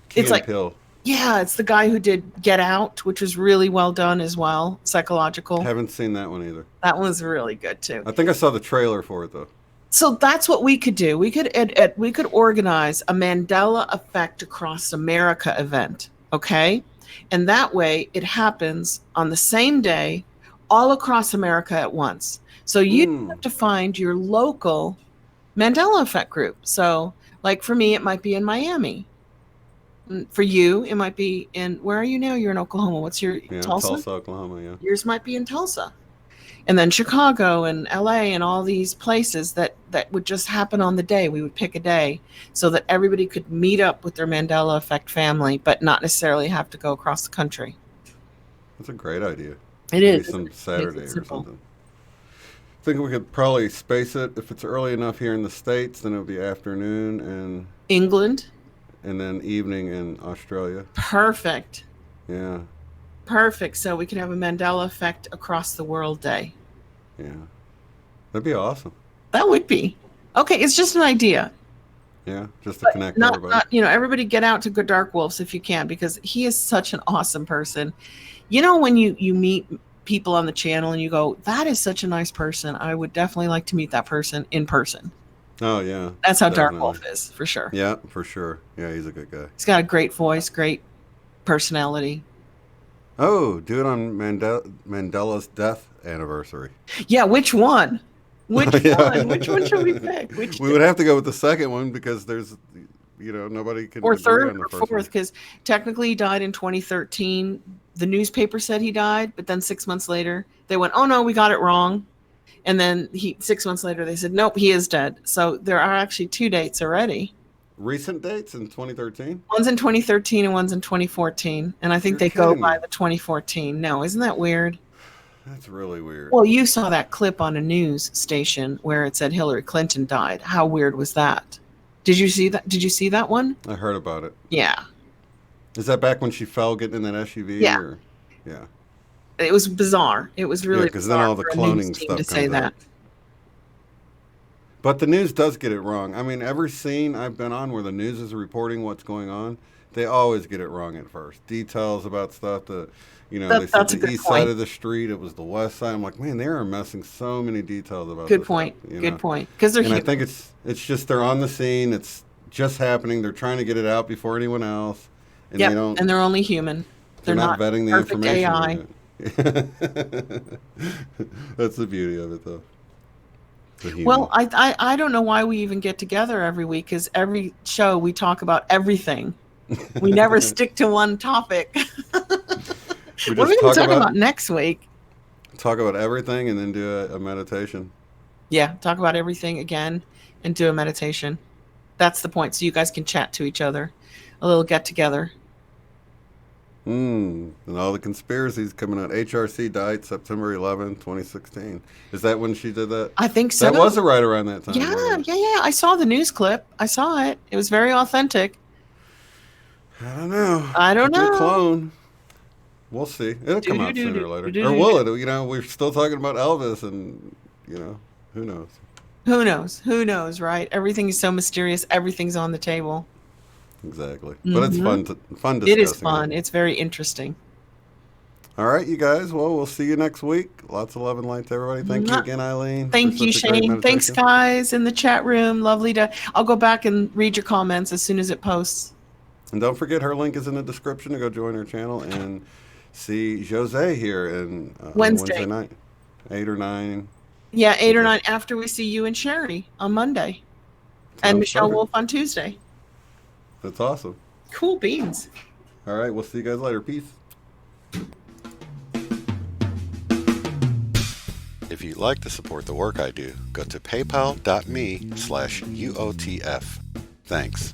Key It's and like, Pill. yeah, it's the guy who did Get Out, which was really well done as well, psychological. Haven't seen that one either. That was really good too. I think I saw the trailer for it though. So that's what we could do. We could organize a Mandela Effect Across America event, okay? And that way it happens on the same day all across America at once. So you have Mm. to find your local Mandela Effect group. So like for me, it might be in Miami. For you, it might be in, where are you now? You're in Oklahoma. What's your, Yeah, Tulsa? Tulsa, Oklahoma. Yeah. Yours might be in Tulsa. And then Chicago and LA and all these places that would just happen on the day. We would pick a day so that everybody could meet up with their Mandela Effect family, but not necessarily have to go across the country. That's a great idea. It Maybe is. some It makes Saturday it or simple. something. I think we could probably space it if it's early enough here in the States, then it'll be afternoon England, and then evening in Australia. perfect. Yeah. Perfect. So we could have a Mandela Effect Across the World Day. Yeah. That'd be awesome. That would be. Okay, it's just an idea. Yeah. Just to But connect not, everybody. not everybody get out to Good Dark Wolves if you can, because he is such an awesome person. When you meet people on the channel and you go, that is such a nice person, I would definitely like to meet that person in person. Oh yeah. That's how Dark Definitely. Wolf is, for sure. Yeah, for sure. Yeah, he's a good guy. He's got a great voice, great personality. Oh, do it on Mandela's death anniversary. Yeah, which one? Which Yeah. one? Which one should we pick? Which We would have to go with the second one because there's, nobody can or agree third on the or first fourth? Because technically he died in 2013. The newspaper said he died, but then 6 months later they went, "Oh no, we got it wrong." And then 6 months later they said, "Nope, he is dead." So there are actually two dates already. one. Recent dates in 2013? One's in 2013 and one's in 2014. And I think You're they go kidding by me. the 2014. No, isn't that weird? That's really weird. Well, you saw that clip on a news station where it said Hillary Clinton died. How weird was that? Did you see that? Did you see that one? I heard about it. Yeah. Is that back when she fell getting in that SUV? Yeah. Or? Yeah. It was bizarre. It was really Yeah, because then bizarre all the for a news cloning team stuff to say comes that. out. But the news does get it wrong. I mean, every scene I've been on where the news is reporting what's going on, they always get it wrong at first. Details about stuff that, they said That's a the good east point. side of the street, it was the west side. I'm like, man, they are missing so many details about Good this point. stuff, Good point. Because they're And I human. think it's just they're on the scene. It's just happening. They're trying to get it out before anyone else, and Yep. And they're only human. they're not vetting the perfect information. AI. Right. That's the beauty of it, though. The human. Well, I don't know why we even get together every week, because every show we talk about everything. We never stick to one topic. We What are we just going to talk talk about next week? talk about everything and then do a meditation. Yeah, talk about everything again and do a meditation. That's the point. So you guys can chat to each other. A little get together. And all the conspiracies coming out. HRC died September 11, 2016. Is that when she did that? I think so. That was right around that time. Yeah. I saw the news clip. I saw it. It was very authentic. I don't know. I don't Could be a know. clone. We'll see. It'll come out sooner or later. Or will it? We're still talking about Elvis and, who knows? Who knows? Who knows, right? Everything is so mysterious. Everything's on the table. Exactly. But it's fun discussing. It is fun. It's very interesting. All right, you guys. Well, we'll see you next week. Lots of love and light to everybody. Thank you again, Eileen. Thank you, such a great Shane. Thanks, meditation. guys, in the chat room. Lovely to. I'll go back and read your comments as soon as it posts. And don't forget, her link is in the description to go join her channel and see Jose here in Wednesday night, 8 or 9. Yeah, 8 or 9 after we see you and Sherry on Monday. And Michelle Wolf on Tuesday. That's awesome. Cool beans. All right, we'll see you guys later. Peace. If you'd like to support the work I do, go to paypal.me/UOTF. Thanks.